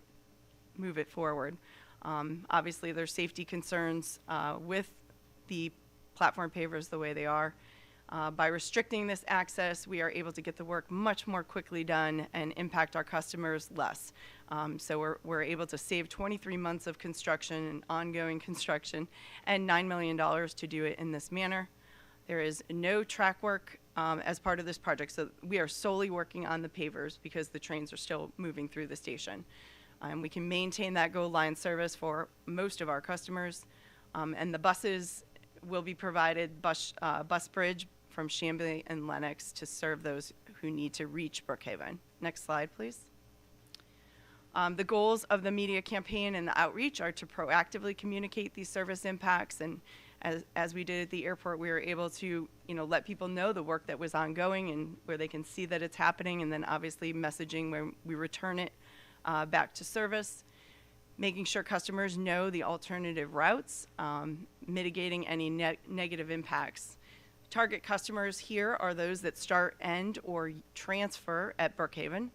move it forward. Obviously, there's safety concerns with the platform pavers the way they are. By restricting this access, we are able to get the work much more quickly done and impact our customers less. So we're able to save 23 months of construction and ongoing construction and $9 million to do it in this manner. There is no track work as part of this project, so we are solely working on the pavers because the trains are still moving through the station. We can maintain that GO line service for most of our customers, and the buses will be provided bus bridge from Chamblee and Lenox to serve those who need to reach Brookhaven. Next slide, please. The goals of the media campaign and the outreach are to proactively communicate these service impacts, and as we did at the airport, we were able to let people know the work that was ongoing and where they can see that it's happening, and then obviously messaging when we return it back to service, making sure customers know the alternative routes, mitigating any negative impacts. Target customers here are those that start, end, or transfer at Brookhaven.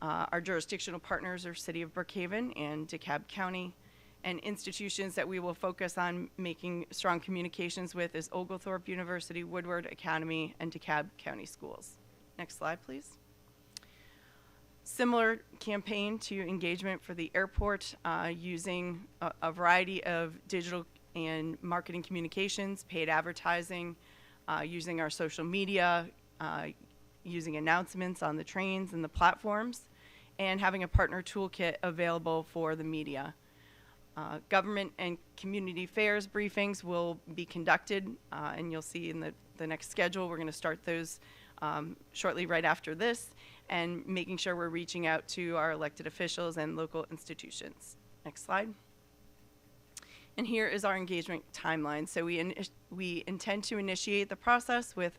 Our jurisdictional partners are City of Brookhaven and DeKalb County, and institutions that we will focus on making strong communications with is Oglethorpe University, Woodward Academy, and DeKalb County Schools. Next slide, please. Similar campaign to engagement for the airport, using a variety of digital and marketing communications, paid advertising, using our social media, using announcements on the trains and the platforms, and having a partner toolkit available for the media. Government and community affairs briefings will be conducted, and you'll see in the next schedule, we're going to start those shortly right after this. and making sure we're reaching out to our elected officials and local institutions. Next slide. And here is our engagement timeline. So we intend to initiate the process with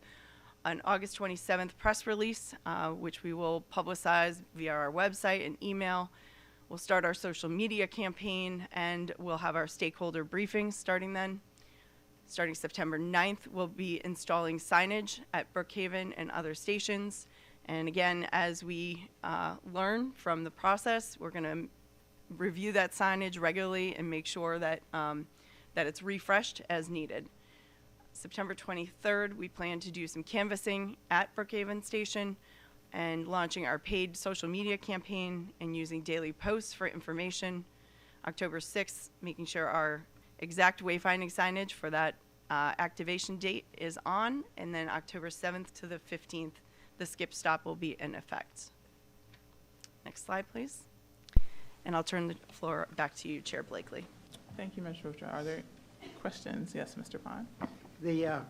an August 27th press release, which we will publicize via our website and email. We'll start our social media campaign, and we'll have our stakeholder briefings starting then. Starting September 9th, we'll be installing signage at Brookhaven and other stations. And again, as we learn from the process, we're going to review that signage regularly and make sure that, that it's refreshed as needed. September 23rd, we plan to do some canvassing at Brookhaven Station and launching our paid social media campaign and using daily posts for information. October 6th, making sure our exact wayfinding signage for that activation date is on, and then October 7th to the 15th, the skip stop will be in effect. Next slide, please. And I'll turn the floor back to you, Chair Blakely. Thank you, Ms. Rocha. Are there questions? Yes, Mr. Pond. The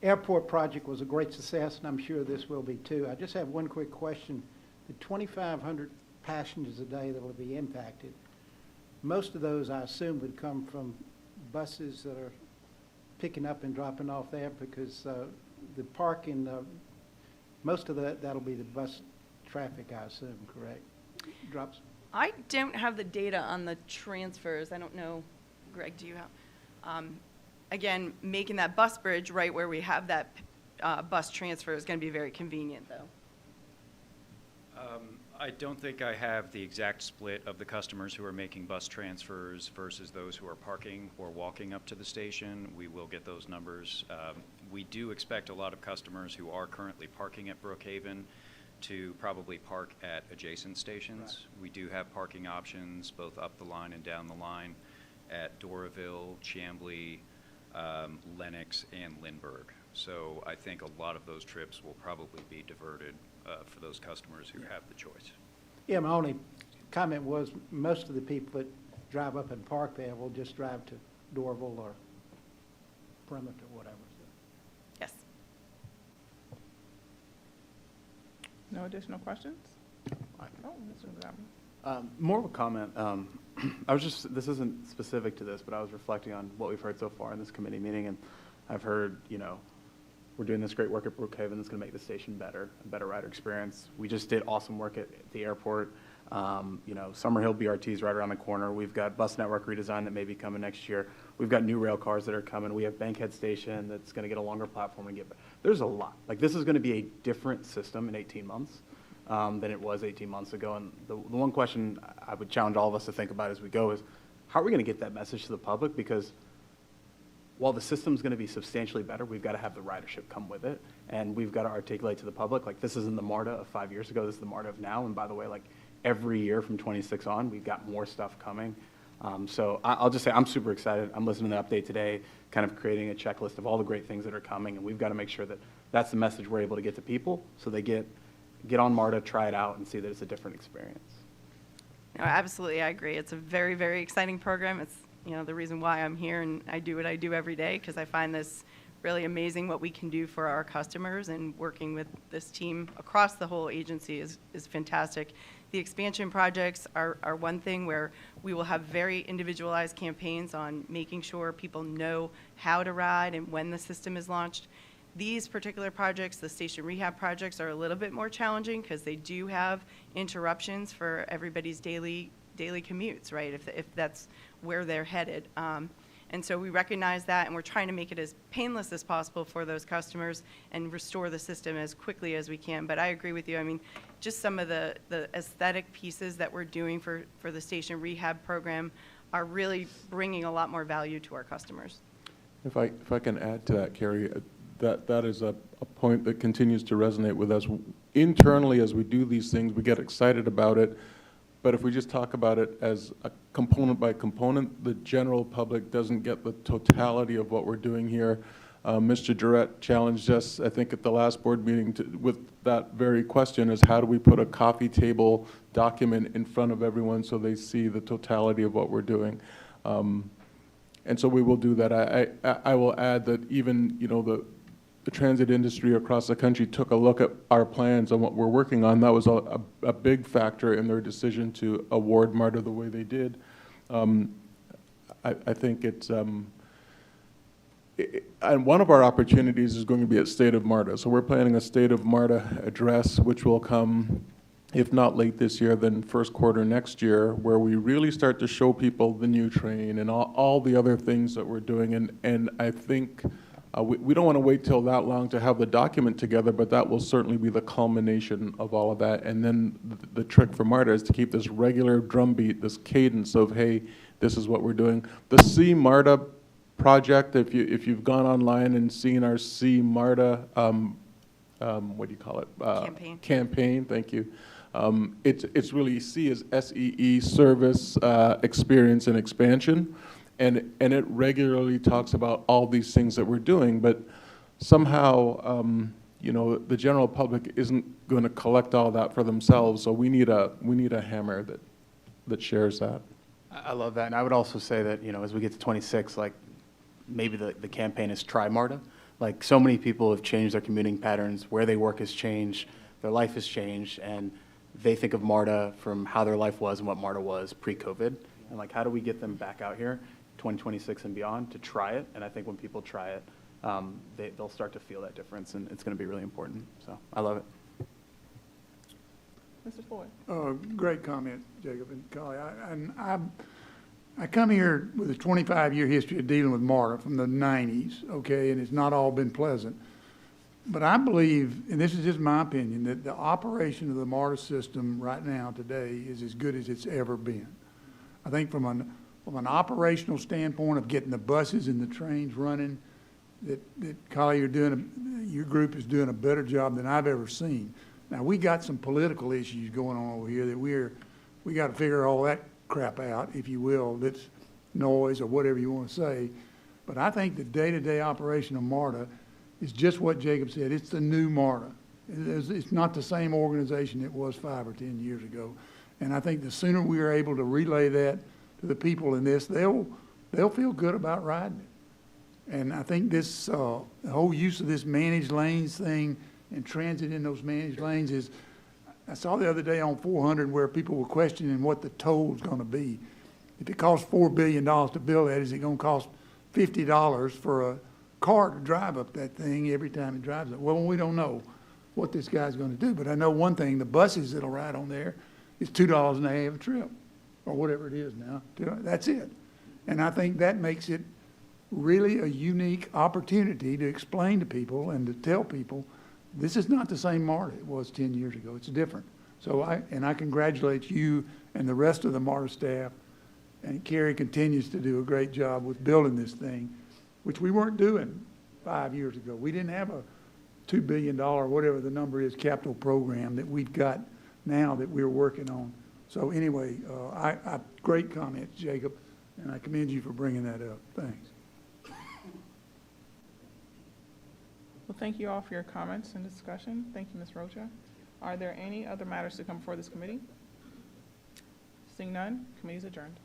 airport project was a great success, and I'm sure this will be too. I just have one quick question. The 2,500 passengers a day that will be impacted, most of those, I assume, would come from buses that are picking up and dropping off there, because the parking, most of that'll be the bus traffic, I assume, correct? Drops. I don't have the data on the transfers. I don't know. Greg, do you have? Again, making that bus bridge right where we have that bus transfer is going to be very convenient, though. I don't think I have the exact split of the customers who are making bus transfers versus those who are parking or walking up to the station. We will get those numbers. We do expect a lot of customers who are currently parking at Brookhaven to probably park at adjacent stations. Right. We do have parking options both up the line and down the line at Doraville, Chamblee, Lenox, and Lindbergh. So I think a lot of those trips will probably be diverted for those customers who have the choice. Yeah, my only comment was most of the people that drive up and park there will just drive to Doraville or Plymouth or whatever. Yes. No additional questions? Oh, Mr. Glavin. More of a comment. This isn't specific to this, but I was reflecting on what we've heard so far in this committee meeting, and I've heard, we're doing this great work at Brookhaven that's going to make the station better, a better rider experience. We just did awesome work at the airport. Summerhill BRT is right around the corner. We've got bus network redesign that may be coming next year. We've got new rail cars that are coming. We have Bankhead Station that's going to get a longer platform and there's a lot. Like, this is going to be a different system in 18 months than it was 18 months ago. And the one question I would challenge all of us to think about as we go is, how are we going to get that message to the public? Because while the system's going to be substantially better, we've got to have the ridership come with it. And we've got to articulate to the public, like, this isn't the Marta of 5 years ago, this is the Marta of now. And by the way, like, every year from 26 on, we've got more stuff coming. So I'll just say I'm super excited. I'm listening to the update today, kind of creating a checklist of all the great things that are coming. And we've got to make sure that that's the message we're able to get to people so they get on Marta, try it out, and see that it's a different experience. No, absolutely, I agree. It's a very, very exciting program. It's the reason why I'm here, and I do what I do every day, because I find this really amazing what we can do for our customers, and working with this team across the whole agency is fantastic. The expansion projects are one thing where we will have very individualized campaigns on making sure people know how to ride and when the system is launched. These particular projects, the station rehab projects, are a little bit more challenging because they do have interruptions for everybody's daily commutes, right, if that's where they're headed. And so we recognize that, and we're trying to make it as painless as possible for those customers and restore the system as quickly as we can. But I agree with you. I mean, just some of the aesthetic pieces that we're doing for the station rehab program are really bringing a lot more value to our customers. If I can add to that, Carrie, that is a point that continues to resonate with us. Internally, as we do these things, we get excited about it. But if we just talk about it as a component by component, the general public doesn't get the totality of what we're doing here. Mr. Durrett challenged us, I think, at the last board meeting with that very question, is how do we put a coffee table document in front of everyone so they see the totality of what we're doing? And so we will do that. I will add that even, the transit industry across the country took a look at our plans and what we're working on, that was a big factor in their decision to award MARTA the way they did. I think it's, and one of our opportunities is going to be at State of MARTA. So we're planning a State of MARTA address, which will come, if not late this year, then first quarter next year, where we really start to show people the new train and all the other things that we're doing. And I think we don't want to wait till that long to have the document together, but that will certainly be the culmination of all of that. And then the trick for MARTA is to keep this regular drumbeat, this cadence of, hey, this is what we're doing. The See MARTA project, if you've gone online and seen our See MARTA, what do you call it? Campaign. Campaign, thank you. It's really, C is SEE, service, experience, and expansion. And it regularly talks about all these things that we're doing, but somehow, you know, the general public isn't going to collect all that for themselves. So we need a hammer that shares that. I love that. And I would also say that, you know, as we get to 26, like maybe the campaign is try MARTA. Like so many people have changed their commuting patterns, where they work has changed, their life has changed, and they think of MARTA from how their life was and what MARTA was pre-COVID. And like, how do we get them back out here, 2026 and beyond, to try it? And I think when people try it, they'll start to feel that difference, and it's going to be really important. So I love it. Mr. Floyd? Great comment, Jacob and Collie. I come here with a 25-year history of dealing with MARTA from the 90s, okay, and it's not all been pleasant. But I believe, and this is just my opinion, that the operation of the MARTA system right now today is as good as it's ever been. I think from an operational standpoint of getting the buses and the trains running, that Collie, your group is doing a better job than I've ever seen. Now, we got some political issues going on over here that we got to figure all that crap out, if you will. That's noise or whatever you want to say. But I think the day-to-day operation of MARTA is just what Jacob said. It's the new MARTA. It's not the same organization it was 5 or 10 years ago. And I think the sooner we are able to relay that to the people in this, they'll feel good about riding it. And I think this the whole use of this managed lanes thing and transit in those managed lanes is, I saw the other day on 400 where people were questioning what the toll's going to be. If it costs $4 billion to build that, is it going to cost $50 for a car to drive up that thing every time it drives it? Well, we don't know what this guy's going to do, but I know one thing: the buses that'll ride on there is $2.50 a trip, or whatever it is now. That's it. And I think that makes it really a unique opportunity to explain to people and to tell people this is not the same MARTA it was 10 years ago. It's different. So I congratulate you and the rest of the MARTA staff, and Kerry continues to do a great job with building this thing, which we weren't doing 5 years ago. We didn't have a $2 billion, whatever the number is, capital program that we've got now that we're working on. So anyway, great comments, Jacob, and I commend you for bringing that up. Thanks. Well, thank you all for your comments and discussion. Thank you, Ms. Rocha. Are there any other matters to come before this committee? Seeing none, committee is adjourned.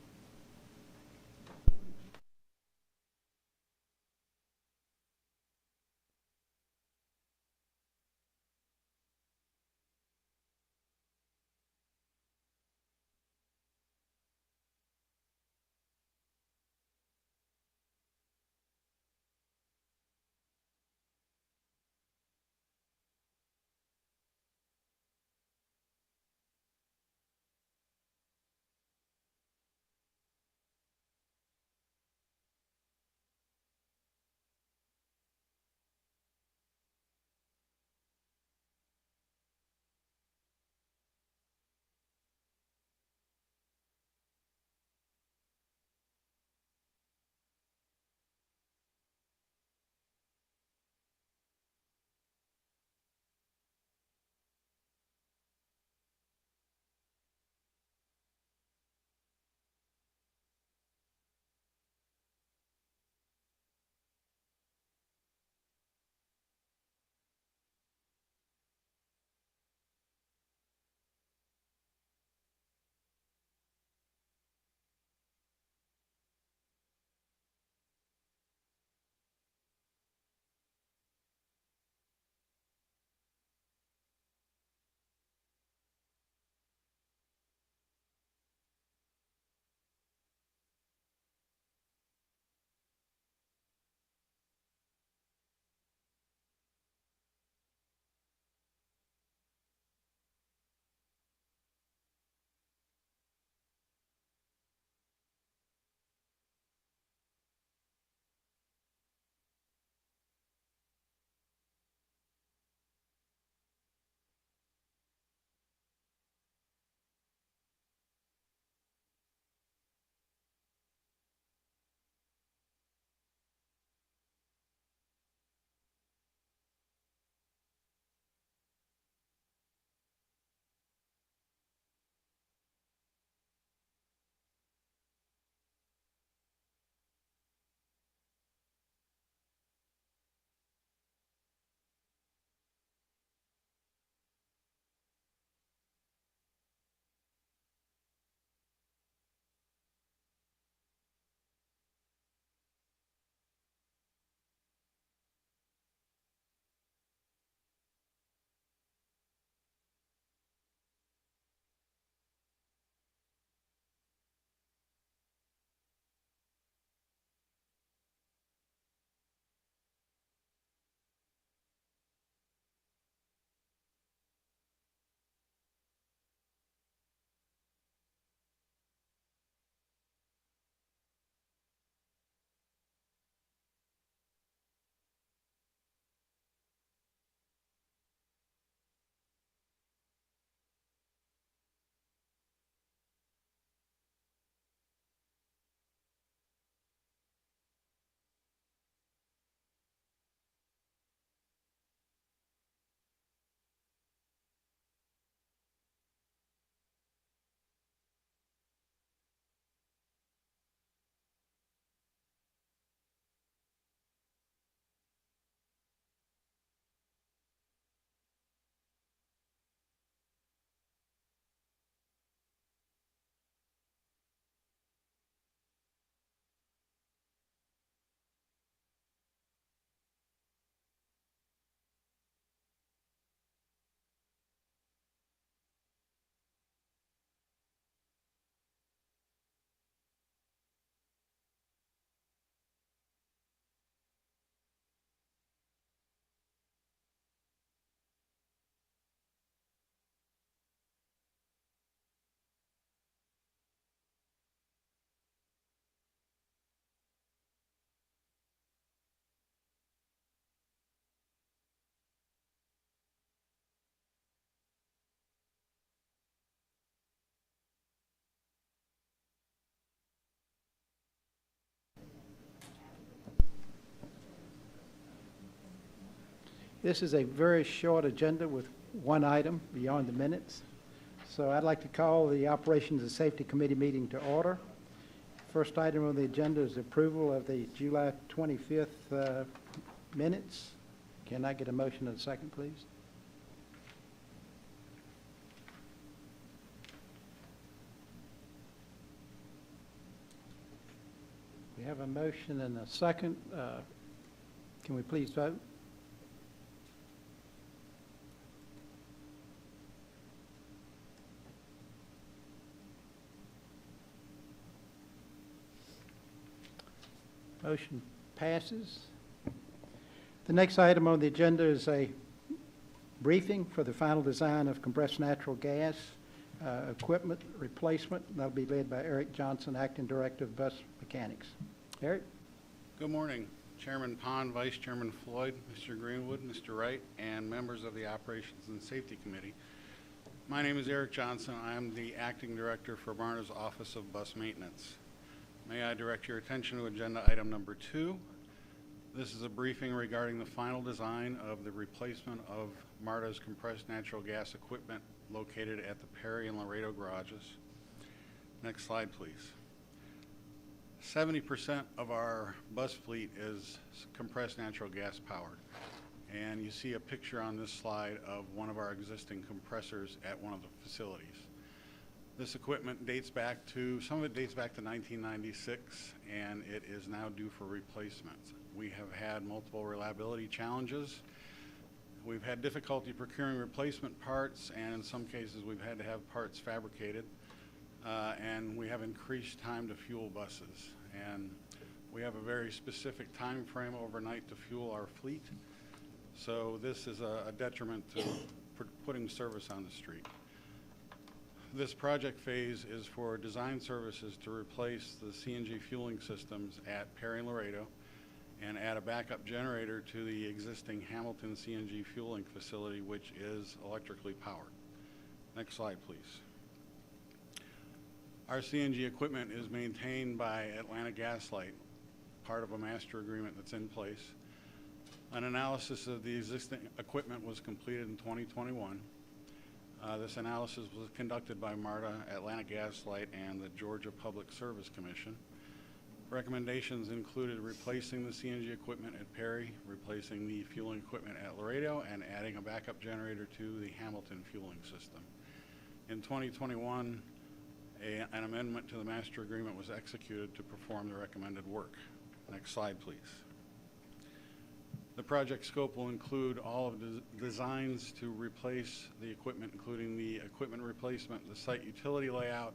This is a very short agenda with one item beyond the minutes. So I'd like to call the Operations and Safety Committee meeting to order. First item on the agenda is approval of the July 25th minutes. Can I get a motion and a second, please? We have a motion and a second. Can we please vote? Motion passes. The next item on the agenda is a briefing for the final design of compressed natural gas equipment replacement. That'll be led by Eric Johnson, Acting Director of Bus Mechanics. Eric? Good morning, Chairman Pond, Vice Chairman Floyd, Mr. Greenwood, Mr. Wright, and members of the Operations and Safety Committee. My name is Eric Johnson. I am the Acting Director for Marta's Office of Bus Maintenance. May I direct your attention to agenda item number 2. This is a briefing regarding the final design of the replacement of Marta's compressed natural gas equipment located at the Perry and Laredo garages. Next slide, please. 70% of our bus fleet is compressed natural gas powered. And you see a picture on this slide of one of our existing compressors at one of the facilities. This equipment dates back to, some of it dates back to 1996, and it is now due for replacement. We have had multiple reliability challenges. We've had difficulty procuring replacement parts, and in some cases we've had to have parts fabricated. And we have increased time to fuel buses. And we have a very specific time frame overnight to fuel our fleet. So this is a detriment to putting service on the street. This project phase is for design services to replace the CNG fueling systems at Perry and Laredo and add a backup generator to the existing Hamilton CNG fueling facility, which is electrically powered. Next slide, please. Our CNG equipment is maintained by Atlanta Gas Light, part of a master agreement that's in place. An analysis of the existing equipment was completed in 2021. This analysis was conducted by Marta, Atlanta Gas Light, and the Georgia Public Service Commission. Recommendations included replacing the CNG equipment at Perry, replacing the fueling equipment at Laredo, and adding a backup generator to the Hamilton fueling system. In 2021, an amendment to the master agreement was executed to perform the recommended work. Next slide, please. The project scope will include all of the designs to replace the equipment, including the equipment replacement, the site utility layout,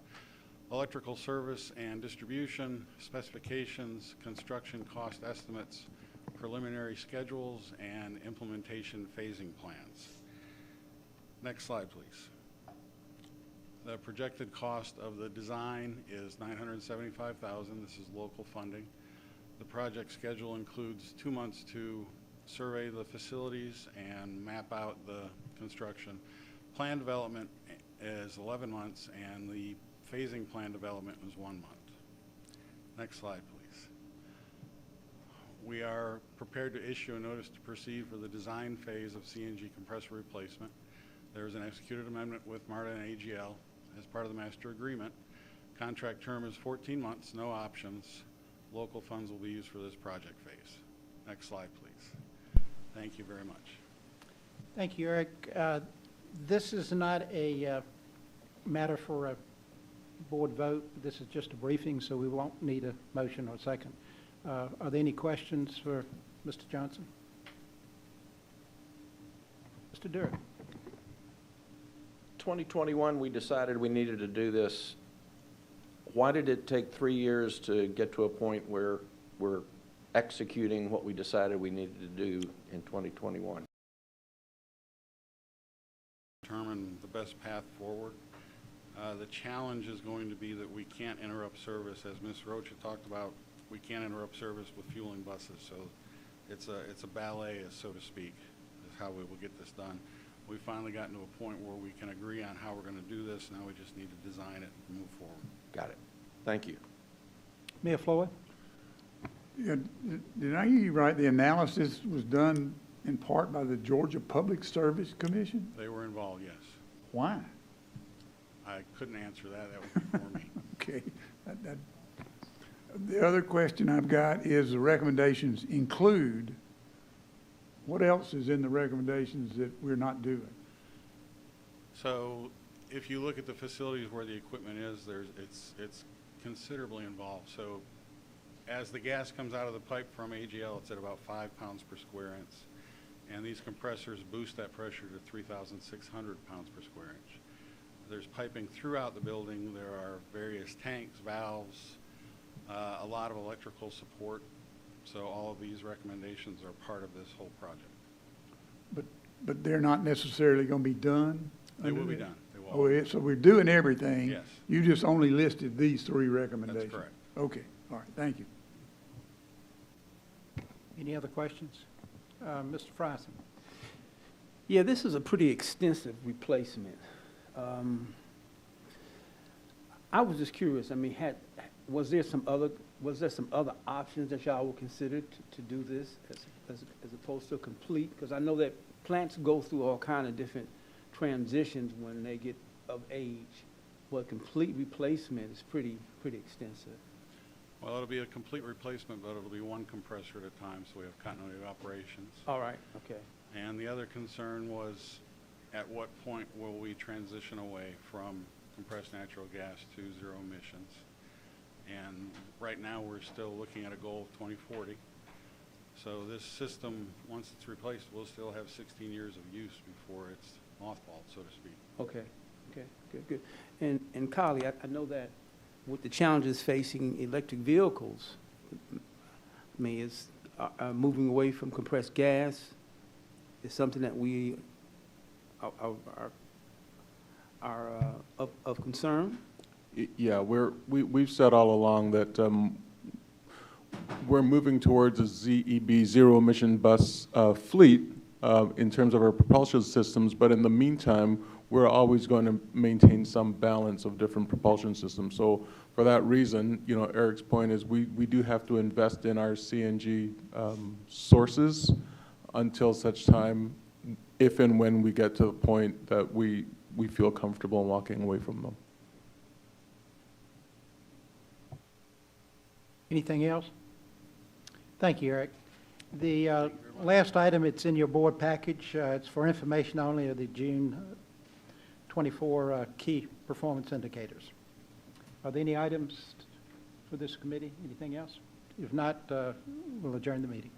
electrical service and distribution, specifications, construction cost estimates, preliminary schedules, and implementation phasing plans. Next slide, please. The projected cost of the design is $975,000. This is local funding. The project schedule includes 2 months to survey the facilities and map out the construction. Plan development is 11 months, and the phasing plan development is 1 month. Next slide, please. We are prepared to issue a notice to proceed for the design phase of CNG compressor replacement. There is an executed amendment with Marta and AGL as part of the master agreement. Contract term is 14 months, no options. Local funds will be used for this project phase. Next slide, please. Thank you very much. Thank you, Eric. This is not a matter for a board vote. This is just a briefing, so we won't need a motion or a second. Are there any questions for Mr. Johnson? Mr. Durrett. 2021, we decided we needed to do this. Why did it take 3 years to get to a point where we're executing what we decided we needed to do in 2021? Determine the best path forward. The challenge is going to be that we can't interrupt service. As Ms. Rocha talked about, we can't interrupt service with fueling buses. So it's a ballet, so to speak, is how we will get this done. We've finally gotten to a point where we can agree on how we're going to do this. Now we just need to design it and move forward. Got it. Thank you. Mayor Floyd? Yeah, did I hear you right? The analysis was done in part by the Georgia Public Service Commission? They were involved, yes. Why? I couldn't answer that. That would be for me. Okay. The other question I've got is the recommendations include, what else is in the recommendations that we're not doing? So if you look at the facilities where the equipment is, it's considerably involved. So as the gas comes out of the pipe from AGL, it's at about 5 pounds per square inch. And these compressors boost that pressure to 3,600 pounds per square inch. There's piping throughout the building. There are various tanks, valves, a lot of electrical support. So all of these recommendations are part of this whole project. But they're not necessarily going to be done? They will be done. They will. Oh, yeah, so we're doing everything? Yes. You just only listed these 3 recommendations? That's correct. Okay, all right, thank you. Any other questions? Mr. Fryson? Yeah, this is a pretty extensive replacement. I was just curious, I mean, was there some other options that y'all would consider to do this as opposed to complete? Because I know that plants go through all kind of different transitions when they get of age, but complete replacement is pretty extensive. Well, it'll be a complete replacement, but it'll be one compressor at a time, so we have continuity of operations. All right, okay. And the other concern was, at what point will we transition away from compressed natural gas to zero emissions? And right now, we're still looking at a goal of 2040. So this system, once it's replaced, will still have 16 years of use before it's mothballed, so to speak. Okay, good. And Carly, I know that with the challenges facing electric vehicles, I mean, is moving away from compressed gas is something that we are of concern? Yeah, we've said all along that we're moving towards a ZEB, zero emission bus fleet in terms of our propulsion systems, but in the meantime, we're always going to maintain some balance of different propulsion systems. So for that reason, you know, Eric's point is we do have to invest in our CNG sources until such time, if and when we get to the point that we feel comfortable in walking away from them. Anything else? Thank you, Eric. The last item, it's in your board package. It's for information only of the June 24 key performance indicators. Are there any items for this committee? Anything else? If not, we'll adjourn the meeting.